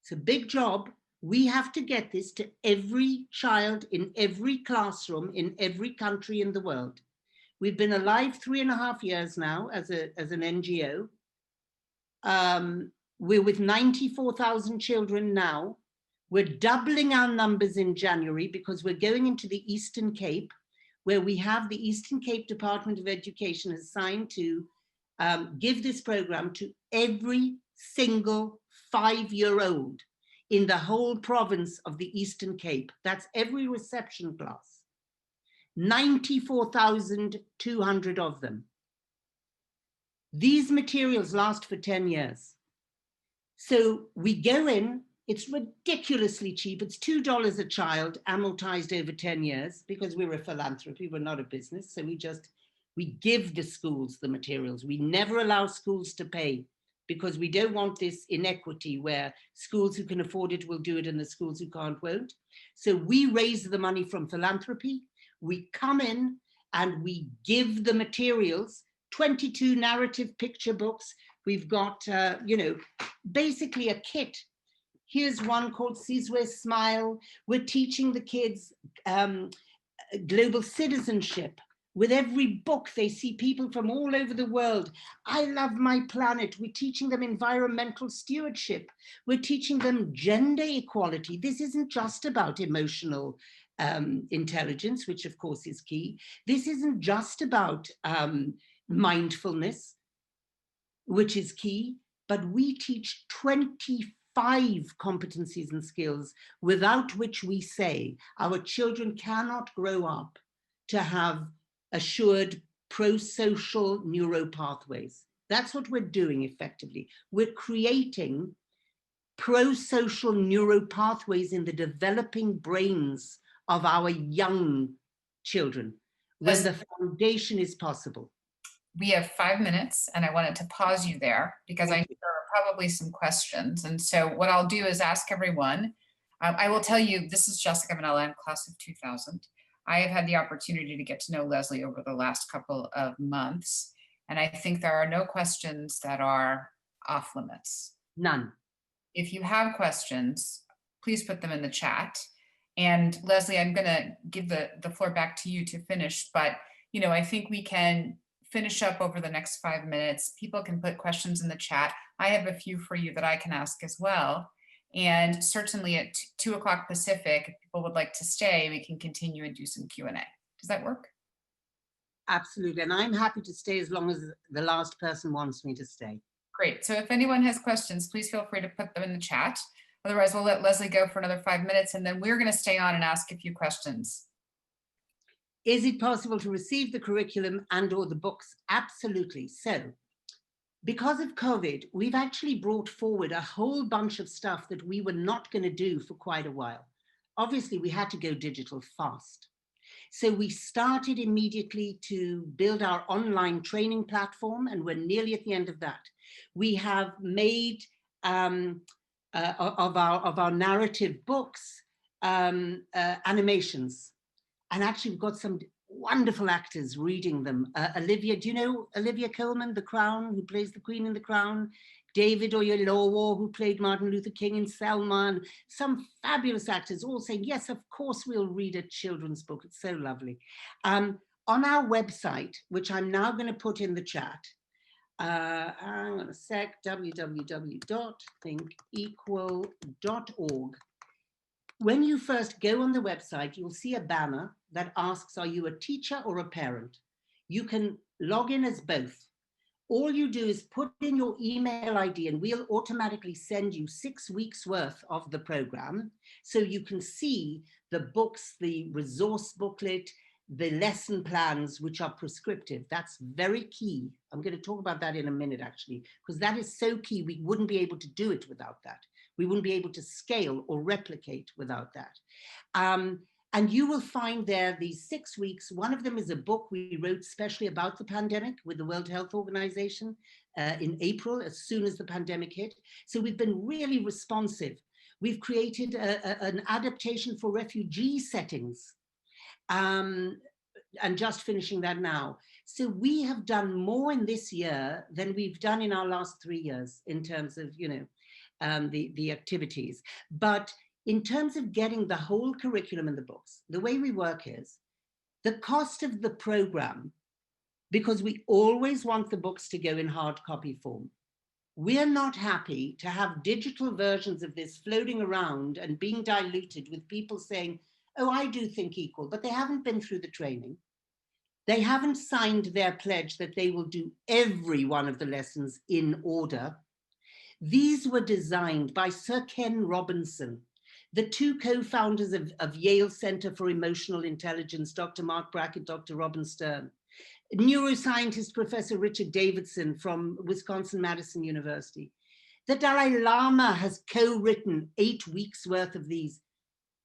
It's a big job. We have to get this to every child in every classroom in every country in the world. We've been alive 3.5 years now as an NGO. We're with 94,000 children now. We're doubling our numbers in January because we're going into the Eastern Cape, where we have the Eastern Cape Department of Education assigned to give this program to every single 5-year-old in the whole province of the Eastern Cape. That's every reception class. 94,200 of them. These materials last for 10 years. So we go in, it's ridiculously cheap. It's $2 a child, amortized over 10 years, because we're a philanthropy, we're not a business. So we give the schools the materials. We never allow schools to pay because we don't want this inequity where schools who can afford it will do it and the schools who can't won't. So we raise the money from philanthropy. We come in and we give the materials, 22 narrative picture books. We've got, basically a kit. Here's one called Sizwe Smile. We're teaching the kids global citizenship. With every book, they see people from all over the world. I love my planet. We're teaching them environmental stewardship. We're teaching them gender equality. This isn't just about emotional intelligence, which of course is key. This isn't just about mindfulness, which is key, but we teach 25 competencies and skills without which we say our children cannot grow up to have assured pro-social neuropathways. That's what we're doing effectively. We're creating pro-social neuropathways in the developing brains of our young children, when the foundation is possible. We have 5 minutes, and I wanted to pause you there because I know there are probably some questions. And so what I'll do is ask everyone. I will tell you, this is Jessica Manella, class of 2000. I have had the opportunity to get to know Leslee over the last couple of months, and I think there are no questions that are off limits. None. If you have questions, please put them in the chat. And Leslee, I'm going to give the floor back to you to finish, but I think we can finish up over the next 5 minutes. People can put questions in the chat. I have a few for you that I can ask as well. And certainly at 2 o'clock Pacific, if people would like to stay, we can continue and do some Q&A. Does that work? Absolutely. And I'm happy to stay as long as the last person wants me to stay. Great. So if anyone has questions, please feel free to put them in the chat. Otherwise, we'll let Leslee go for another 5 minutes, and then we're going to stay on and ask a few questions. Is it possible to receive the curriculum and or the books? Absolutely. So because of COVID, we've actually brought forward a whole bunch of stuff that we were not going to do for quite a while. Obviously, we had to go digital fast. So we started immediately to build our online training platform, and we're nearly at the end of that. We have made of our narrative books animations. And actually, we've got some wonderful actors reading them. Olivia, do you know Olivia Colman, The Crown, who plays the Queen in The Crown? David Oyelowo, who played Martin Luther King in Selma, and some fabulous actors all saying, yes, of course we'll read a children's book. It's so lovely. On our website, which I'm now going to put in the chat, hang on a sec, www.thinkequal.org. When you first go on the website, you'll see a banner that asks, are you a teacher or a parent? You can log in as both. All you do is put in your email ID and we'll automatically send you 6 weeks worth of the program. So you can see the books, the resource booklet, the lesson plans, which are prescriptive. That's very key. I'm going to talk about that in a minute, actually, because that is so key. We wouldn't be able to do it without that. We wouldn't be able to scale or replicate without that. And you will find there these 6 weeks. One of them is a book we wrote specially about the pandemic with the World Health Organization in April, as soon as the pandemic hit. So we've been really responsive. We've created an adaptation for refugee settings, and just finishing that now. So we have done more in this year than we've done in our last 3 years in terms of, you know, the activities. But in terms of getting the whole curriculum in the books, the way we work is the cost of the program, because we always want the books to go in hard copy form. We're not happy to have digital versions of this floating around and being diluted with people saying, oh, I do think equal, but they haven't been through the training. They haven't signed their pledge that they will do every one of the lessons in order. These were designed by Sir Ken Robinson, the two co-founders of Yale Center for Emotional Intelligence, Dr. Mark Brackett, Dr. Robin Stern, neuroscientist Professor Richard Davidson from Wisconsin-Madison University. The Dalai Lama has co-written 8 weeks worth of these.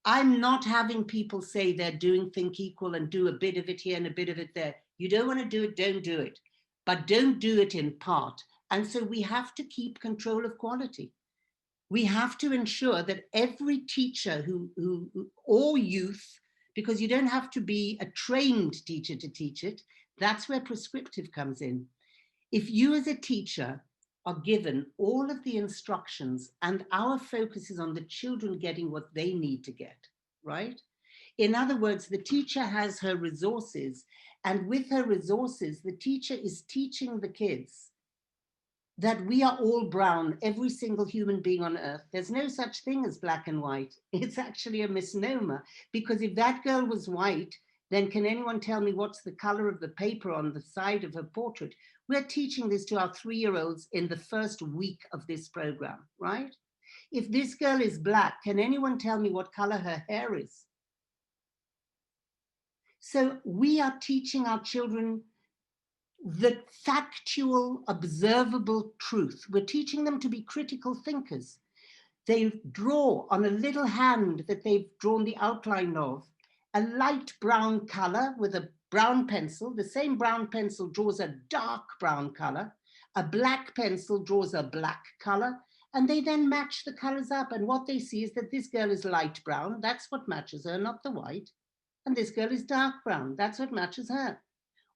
I'm not having people say they're doing Think Equal and do a bit of it here and a bit of it there. You don't want to do it, don't do it. But don't do it in part. And so we have to keep control of quality. We have to ensure that every teacher or youth, because you don't have to be a trained teacher to teach it, that's where prescriptive comes in. If you as a teacher are given all of the instructions and our focus is on the children getting what they need to get, right? In other words, the teacher has her resources, and with her resources, the teacher is teaching the kids that we are all brown, every single human being on earth. There's no such thing as black and white. It's actually a misnomer, because if that girl was white, then can anyone tell me what's the color of the paper on the side of her portrait? We're teaching this to our 3-year-olds in the first week of this program, right? If this girl is black, can anyone tell me what color her hair is? So we are teaching our children the factual, observable truth. We're teaching them to be critical thinkers. They draw on a little hand that they've drawn the outline of, a light brown color with a brown pencil. The same brown pencil draws a dark brown color. A black pencil draws a black color, and they then match the colors up. And what they see is that this girl is light brown. That's what matches her, not the white. And this girl is dark brown. That's what matches her.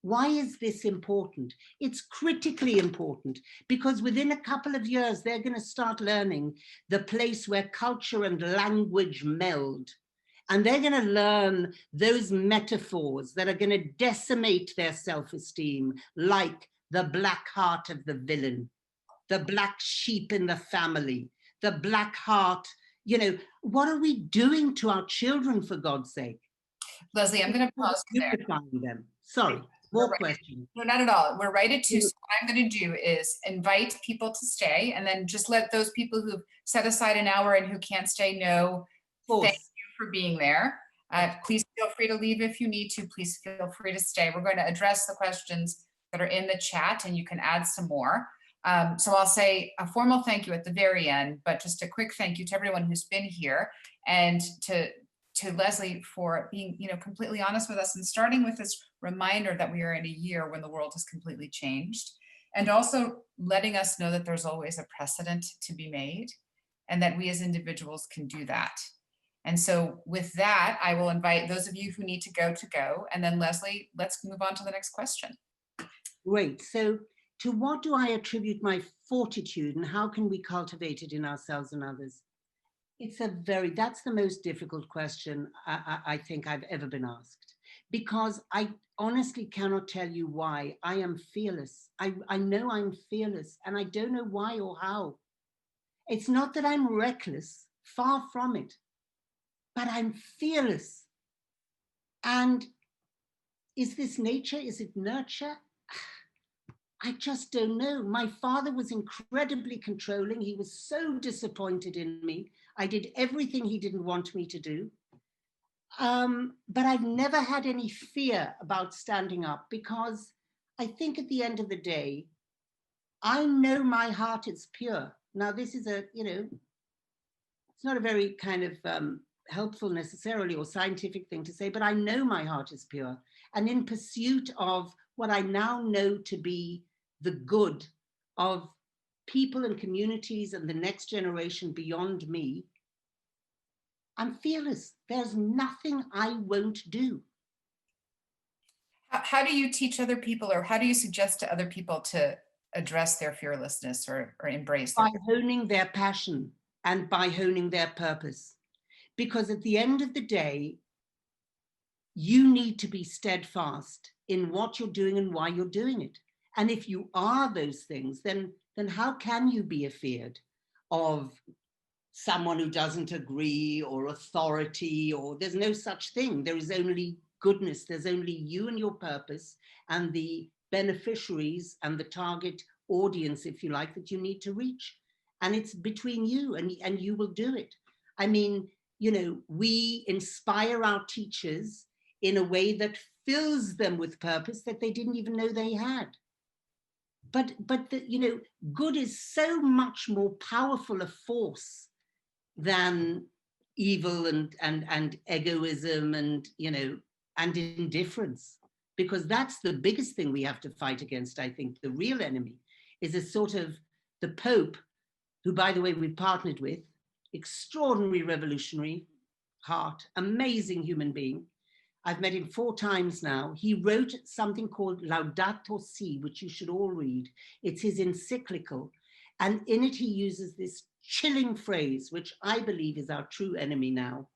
Why is this important? It's critically important because within a couple of years, they're going to start learning the place where culture and language meld. And they're going to learn those metaphors that are going to decimate their self-esteem, like the black heart of the villain, the black sheep in the family, the black heart. You know, what are we doing to our children, for God's sake? Leslie, I'm going to pause there. Them. Sorry. More questions. No, not at all. We're right at 2. So what I'm going to do is invite people to stay, and then just let those people who've set aside an hour and who can't stay know, thank you for being there. Please feel free to leave if you need to. Please feel free to stay. We're going to address the questions that are in the chat, and you can add some more. So I'll say a formal thank you at the very end, but just a quick thank you to everyone who's been here, and to Leslie for being, completely honest with us and starting with this reminder that we are in a year when the world has completely changed, and also letting us know that there's always a precedent to be made and that we as individuals can do that. And so with that, I will invite those of you who need to go, and then Leslie, let's move on to the next question. Great. So to what do I attribute my fortitude, and how can we cultivate it in ourselves and others? That's the most difficult question I think I've ever been asked, because I honestly cannot tell you why. I am fearless. I know I'm fearless, and I don't know why or how. It's not that I'm reckless, far from it, but I'm fearless. And is this nature? Is it nurture? I just don't know. My father was incredibly controlling. He was so disappointed in me. I did everything he didn't want me to do. But I've never had any fear about standing up, because I think at the end of the day, I know my heart is pure. Now, this is it's not a very kind of helpful necessarily or scientific thing to say, but I know my heart is pure. And in pursuit of what I now know to be the good of people and communities and the next generation beyond me, I'm fearless. There's nothing I won't do. How do you teach other people, or how do you suggest to other people to address their fearlessness or embrace their By honing their passion and by honing their purpose. Because at the end of the day, you need to be steadfast in what you're doing and why you're doing it. And if you are those things, then how can you be afeared of someone who doesn't agree, or authority, or there's no such thing. There is only goodness. There's only you and your purpose and the beneficiaries and the target audience, if you like, that you need to reach. And it's between you, and you will do it. I mean, we inspire our teachers in a way that fills them with purpose that they didn't even know they had. But good is so much more powerful a force than evil and egoism and indifference, because that's the biggest thing we have to fight against. I think the real enemy is a sort of the Pope, who, by the way, we partnered with, extraordinary revolutionary heart, amazing human being. I've met him 4 times now. He wrote something called Laudato Si, which you should all read. It's his encyclical. And in it, he uses this chilling phrase, which I believe is our true enemy now,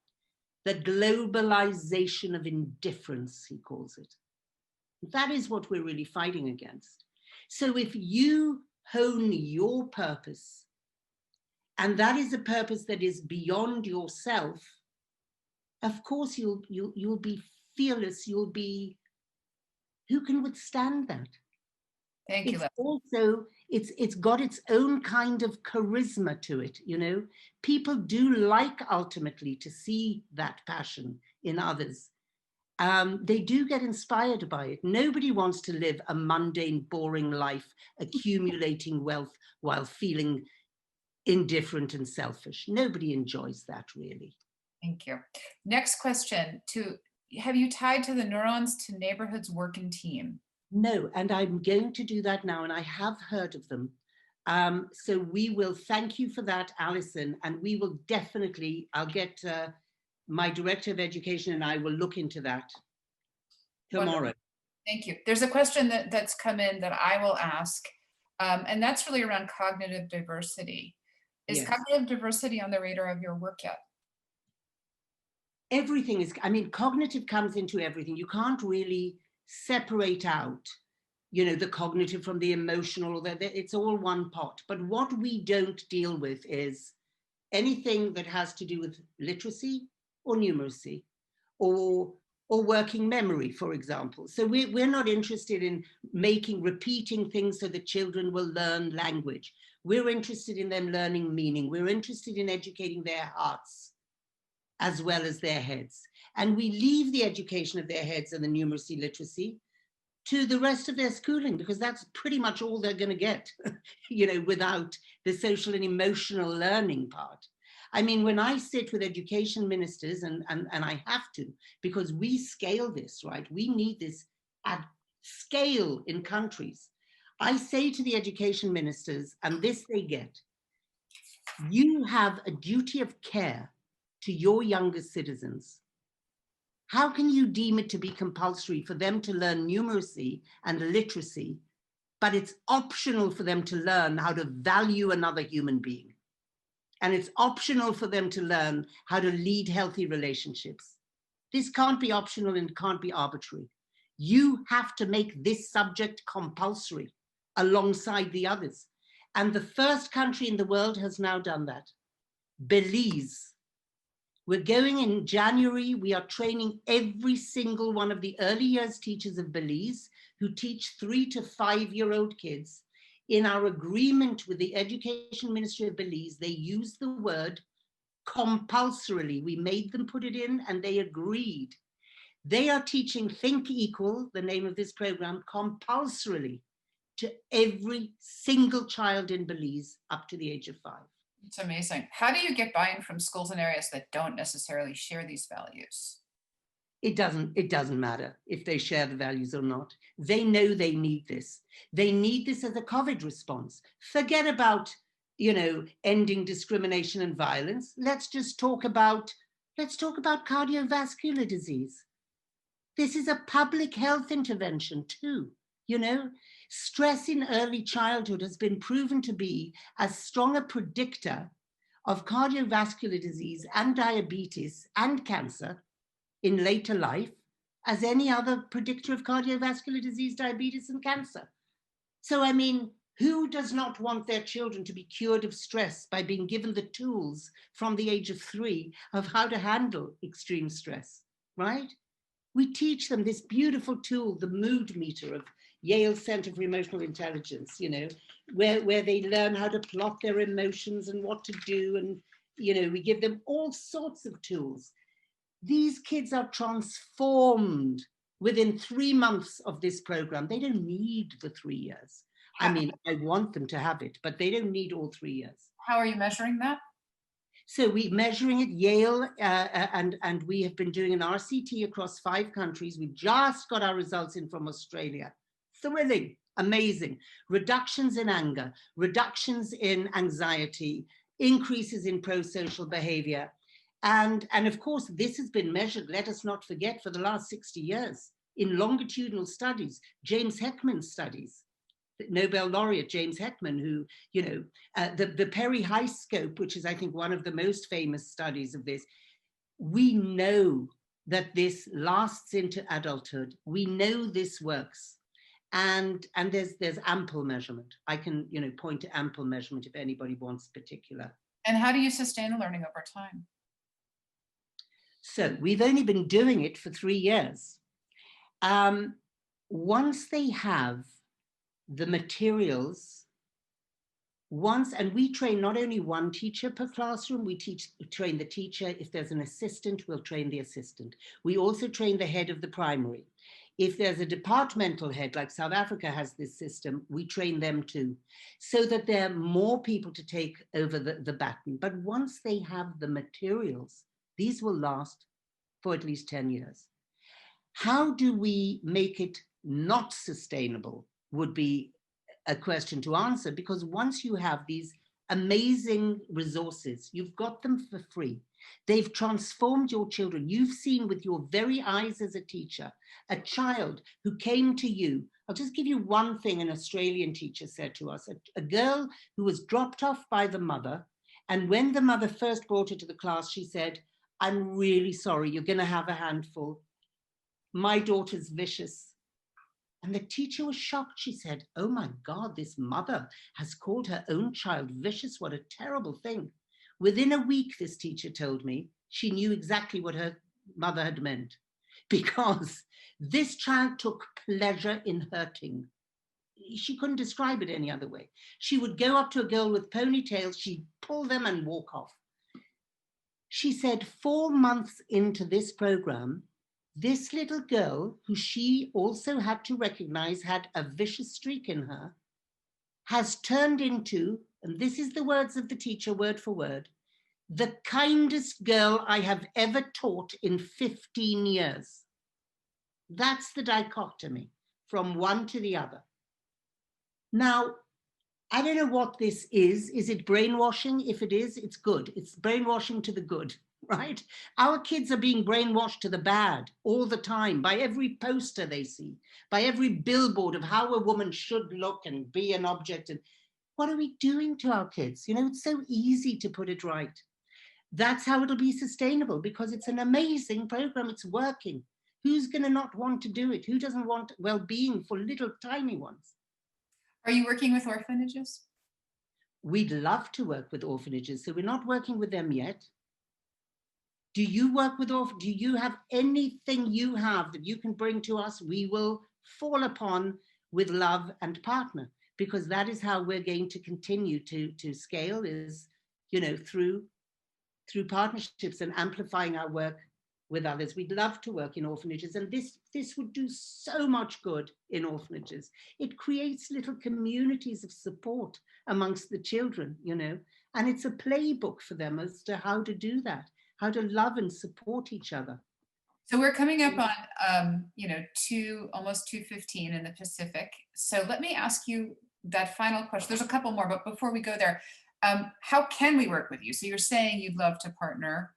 the globalization of indifference, he calls it. That is what we're really fighting against. So if you hone your purpose, and that is a purpose that is beyond yourself, of course you'll be fearless. You'll be, who can withstand that? Thank you. It's also, it's got its own kind of charisma to it, People do like ultimately to see that passion in others. They do get inspired by it. Nobody wants to live a mundane, boring life, accumulating wealth while feeling indifferent and selfish. Nobody enjoys that, really. Thank you. Next question, have you tied to the neurons to neighborhoods working team? No, and I'm going to do that now, and I have heard of them. So we will thank you for that, Alison, and we will definitely, I'll get my director of education and I will look into that tomorrow. Wonderful. Thank you. There's a question that's come in that I will ask, and that's really around cognitive diversity. Is Yes. Cognitive diversity on the radar of your work yet? Everything is, cognitive comes into everything. You can't really separate out, the cognitive from the emotional. It's all one pot. But what we don't deal with is anything that has to do with literacy or numeracy or working memory, for example. So we're not interested in repeating things so that children will learn language. We're interested in them learning meaning. We're interested in educating their hearts as well as their heads. And we leave the education of their heads and the numeracy, literacy to the rest of their schooling, because that's pretty much all they're going to get, without the social and emotional learning part. When I sit with education ministers, and I have to, because we scale this, right? We need this at scale in countries. I say to the education ministers, and this they get, you have a duty of care to your younger citizens. How can you deem it to be compulsory for them to learn numeracy and literacy, but it's optional for them to learn how to value another human being? And it's optional for them to learn how to lead healthy relationships. This can't be optional and can't be arbitrary. You have to make this subject compulsory alongside the others. And the first country in the world has now done that. Belize. We're going in January. We are training every single one of the early years teachers of Belize who teach 3 to 5-year-old kids. In our agreement with the Education Ministry of Belize, they use the word compulsorily. We made them put it in and they agreed. They are teaching Think Equal, the name of this program, compulsorily to every single child in Belize up to the age of 5. It's amazing. How do you get buy-in from schools in areas that don't necessarily share these values? It doesn't matter if they share the values or not. They know they need this. They need this as a COVID response. Forget about, ending discrimination and violence. Let's talk about cardiovascular disease. This is a public health intervention too, Stress in early childhood has been proven to be as strong a predictor of cardiovascular disease and diabetes and cancer in later life as any other predictor of cardiovascular disease, diabetes, and cancer. So, who does not want their children to be cured of stress by being given the tools from the age of 3 of how to handle extreme stress, right? We teach them this beautiful tool, the mood meter of Yale Center for Emotional Intelligence, where they learn how to plot their emotions and what to do. And, we give them all sorts of tools. These kids are transformed within 3 months of this program. They don't need the 3 years. I want them to have it, but they don't need all 3 years. How are you measuring that? So we're measuring at Yale, and we have been doing an RCT across 5 countries. We've just got our results in from Australia. Thrilling, amazing. Reductions in anger, reductions in anxiety, increases in pro-social behavior. And of course, this has been measured, let us not forget, for the last 60 years in longitudinal studies, James Heckman's studies. Nobel laureate James Heckman, who, the Perry High Scope, which is, I think, one of the most famous studies of this, we know that this lasts into adulthood. We know this works. And there's ample measurement. I can, point to ample measurement if anybody wants particular. And how do you sustain learning over time? So we've only been doing it for 3 years. Once they have the materials, and we train not only one teacher per classroom, we train the teacher. If there's an assistant, we'll train the assistant. We also train the head of the primary. If there's a departmental head, like South Africa has this system, we train them too, so that there are more people to take over the baton. But once they have the materials, these will last for at least 10 years. How do we make it not sustainable would be a question to answer, because once you have these amazing resources, you've got them for free. They've transformed your children. You've seen with your very eyes as a teacher, a child who came to you. I'll just give you one thing an Australian teacher said to us, a girl who was dropped off by the mother. And when the mother first brought her to the class, she said, "I'm really sorry, you're going to have a handful. My daughter's vicious." And the teacher was shocked. She said, "Oh my God, this mother has called her own child vicious. What a terrible thing." Within a week, this teacher told me, she knew exactly what her mother had meant, because this child took pleasure in hurting. She couldn't describe it any other way. She would go up to a girl with ponytails, she'd pull them and walk off. She said 4 months into this program, this little girl, who she also had to recognize had a vicious streak in her, has turned into, and this is the words of the teacher, word for word, "the kindest girl I have ever taught in 15 years. That's the dichotomy from one to the other. Now, I don't know what this is. Is it brainwashing? If it is, it's good. It's brainwashing to the good, right? Our kids are being brainwashed to the bad all the time by every poster they see, by every billboard of how a woman should look and be an object. And what are we doing to our kids? It's so easy to put it right. That's how it'll be sustainable, because it's an amazing program. It's working. Who's going to not want to do it? Who doesn't want well-being for little tiny ones? Are you working with orphanages? We'd love to work with orphanages, so we're not working with them yet. Do you work with orphanages? Do you have anything you have that you can bring to us? We will fall upon with love and partner, because that is how we're going to continue to scale, is, you know, through partnerships and amplifying our work with others. We'd love to work in orphanages, and this would do so much good in orphanages. It creates little communities of support amongst the children, you know, and it's a playbook for them as to how to do that, how to love and support each other. So we're coming up on, you know, almost 2:15 in the Pacific. So let me ask you that final question. There's a couple more, but before we go there, how can we work with you? So you're saying you'd love to partner.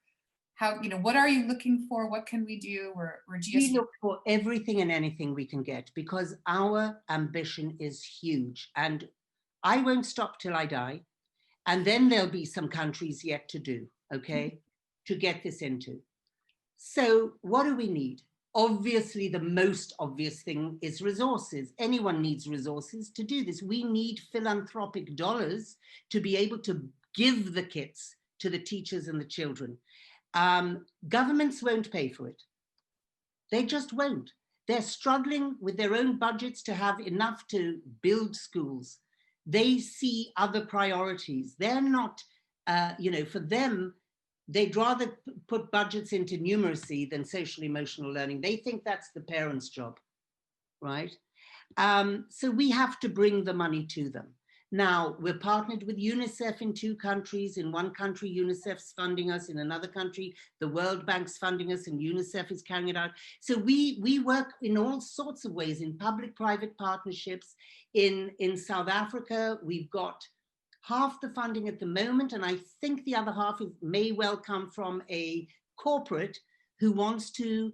How, you know, what are you looking for? What can we do? We're GSP. We look for everything and anything we can get, because our ambition is huge, and I won't stop till I die. And then there'll be some countries yet to do, okay, to get this into. So what do we need? Obviously, the most obvious thing is resources. Anyone needs resources to do this. We need philanthropic dollars to be able to give the kits to the teachers and the children. Governments won't pay for it. They just won't. They're struggling with their own budgets to have enough to build schools. They see other priorities. They're not, you know, for them, they'd rather put budgets into numeracy than social emotional learning. They think that's the parents' job, right? So we have to bring the money to them. Now, we're partnered with UNICEF in 2 countries. In one country, UNICEF's funding us. In another country, the World Bank's funding us, and UNICEF is carrying it out. So we work in all sorts of ways, in public-private partnerships. In South Africa, we've got half the funding at the moment, and I think the other half may well come from a corporate who wants to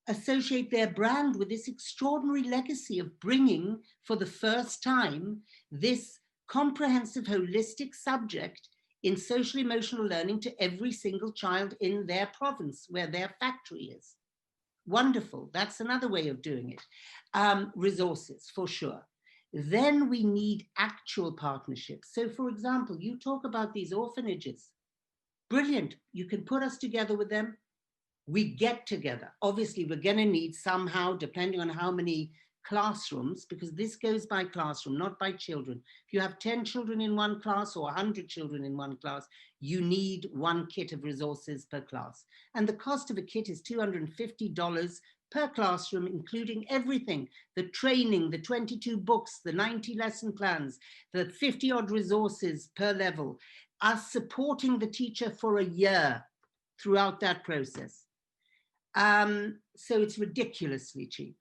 associate their brand with this extraordinary legacy of bringing, for the first time, this comprehensive, holistic subject in social emotional learning to every single child in their province, where their factory is. Wonderful. That's another way of doing it. Resources, for sure. Then we need actual partnerships. So, for example, you talk about these orphanages. Brilliant. You can put us together with them. We get together. Obviously, we're going to need somehow, depending on how many classrooms, because this goes by classroom, not by children. If you have 10 children in one class or 100 children in one class, you need 1 kit of resources per class. And the cost of a kit is $250 per classroom, including everything, the training, the 22 books, the 90 lesson plans, the 50 odd resources per level, us supporting the teacher for a year throughout that process. So it's ridiculously cheap.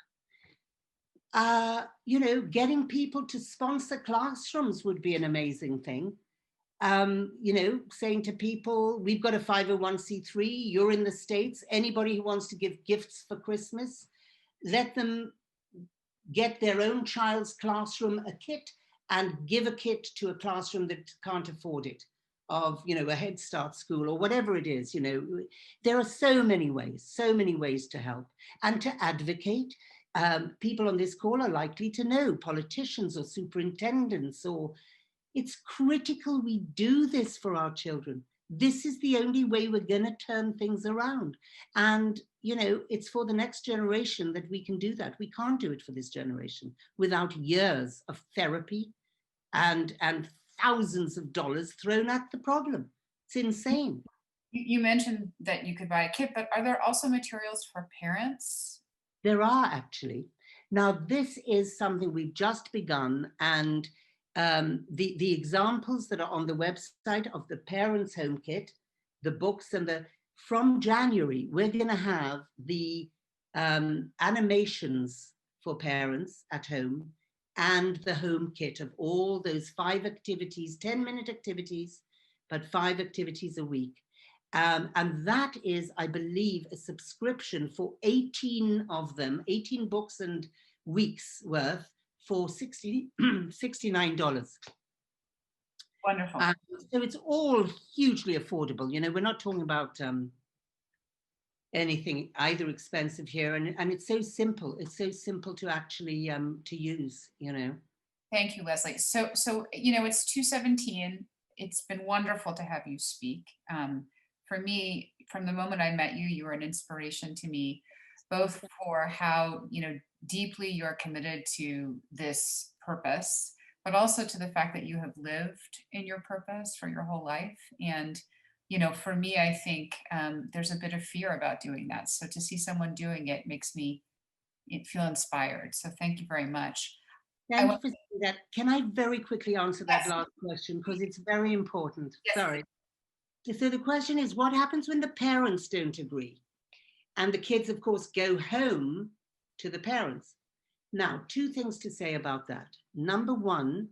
You know, getting people to sponsor classrooms would be an amazing thing. You know, saying to people, we've got a 501c3, you're in the States, anybody who wants to give gifts for Christmas, let them get their own child's classroom a kit and give a kit to a classroom that can't afford it, of, you know, a Head Start school or whatever it is. You know, there are so many ways to help and to advocate. People on this call are likely to know politicians or superintendents, or it's critical we do this for our children. This is the only way we're going to turn things around. And, you know, it's for the next generation that we can do that. We can't do it for this generation without years of therapy and thousands of dollars thrown at the problem. It's insane. You mentioned that you could buy a kit, but are there also materials for parents? There are, actually. Now, this is something we've just begun, and the examples that are on the website of the Parents' Home Kit, the books, and from January, we're going to have the animations for parents at home and the home kit of all those 5 activities, 10-minute activities, but 5 activities a week. And that is, I believe, a subscription for 18 of them, 18 books and weeks worth, for $69. Wonderful. So it's all hugely affordable. You know, we're not talking about anything either expensive here, and it's so simple. It's so simple to actually to use. You know. Thank you, Leslie. So you know, it's 2:17. It's been wonderful to have you speak. For me, from the moment I met you, you were an inspiration to me, both for how, you know, deeply you're committed to this purpose, but also to the fact that you have lived in your purpose for your whole life. And, you know, for me, I think there's a bit of fear about doing that. So to see someone doing it makes me feel inspired. So thank you very much. Thank you for saying that. Can I very quickly answer that last question, because it's very important? Yes. Sorry. So the question is, what happens when the parents don't agree? And the kids, of course, go home to the parents. Now, two things to say about that. Number one,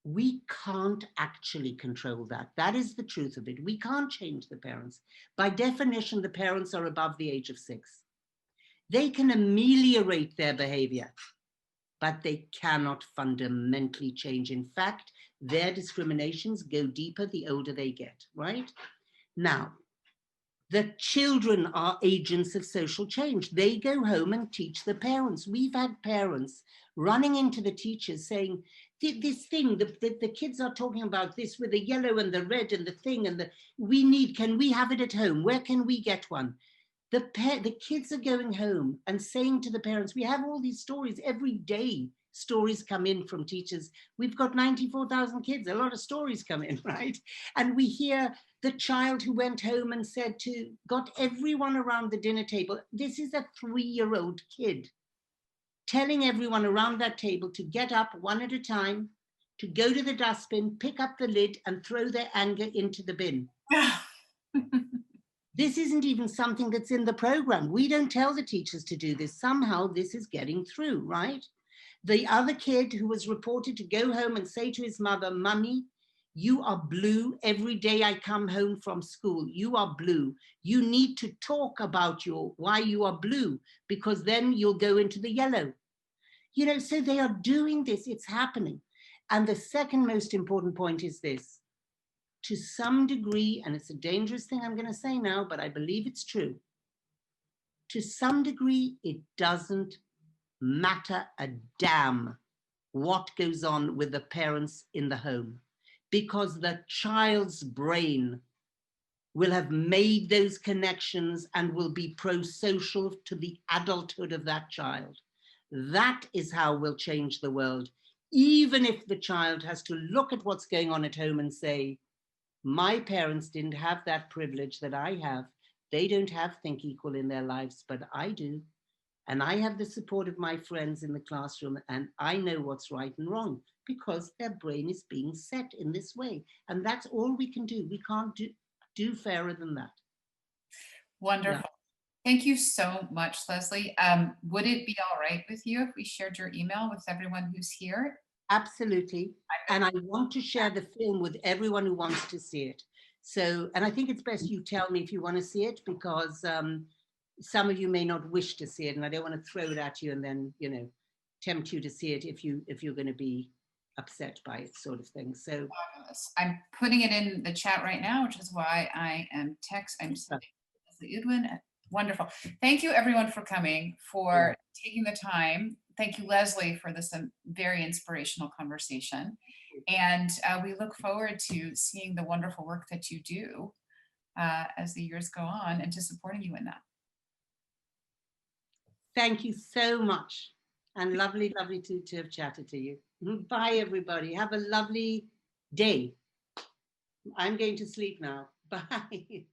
we can't actually control that. That is the truth of it. We can't change the parents. By definition, the parents are above the age of 6. They can ameliorate their behavior, but they cannot fundamentally change. In fact, their discriminations go deeper the older they get, right? Now, the children are agents of social change. They go home and teach the parents. We've had parents running into the teachers saying, this thing, the kids are talking about this with the yellow and the red and the thing, and can we have it at home? Where can we get one? The kids are going home and saying to the parents, we have all these stories every day. Stories come in from teachers. We've got 94,000 kids. A lot of stories come in, right? And we hear the child who went home and got everyone around the dinner table. This is a 3-year-old kid telling everyone around that table to get up one at a time, to go to the dustbin, pick up the lid, and throw their anger into the bin. This isn't even something that's in the program. We don't tell the teachers to do this. Somehow this is getting through, right? The other kid who was reported to go home and say to his mother, Mummy, you are blue every day I come home from school. You are blue. You need to talk about why you are blue, because then you'll go into the yellow. You know, so they are doing this. It's happening. And the second most important point is this. To some degree, and it's a dangerous thing I'm going to say now, but I believe it's true. To some degree, it doesn't matter a damn what goes on with the parents in the home, because the child's brain will have made those connections and will be pro-social to the adulthood of that child. That is how we'll change the world, even if the child has to look at what's going on at home and say, my parents didn't have that privilege that I have. They don't have Think Equal in their lives, but I do. And I have the support of my friends in the classroom, and I know what's right and wrong because their brain is being set in this way. And that's all we can do. We can't do fairer than that. Wonderful. Yeah. Thank you so much, Leslie. Would it be all right with you if we shared your email with everyone who's here? Absolutely. And I want to share the film with everyone who wants to see it. So, and I think it's best you tell me if you want to see it, because some of you may not wish to see it, and I don't want to throw it at you and then, you know, tempt you to see it if you're going to be upset by it, sort of thing. So I'm putting it in the chat right now, which is why I'm sending Leslee Udwin. Wonderful. Thank you everyone for coming, for taking the time. Thank you, Leslie, for this very inspirational conversation. And we look forward to seeing the wonderful work that you do as the years go on, and to supporting you in that. Thank you so much. And lovely, lovely to have chatted to you. Bye, everybody. Have a lovely day. I'm going to sleep now. Bye.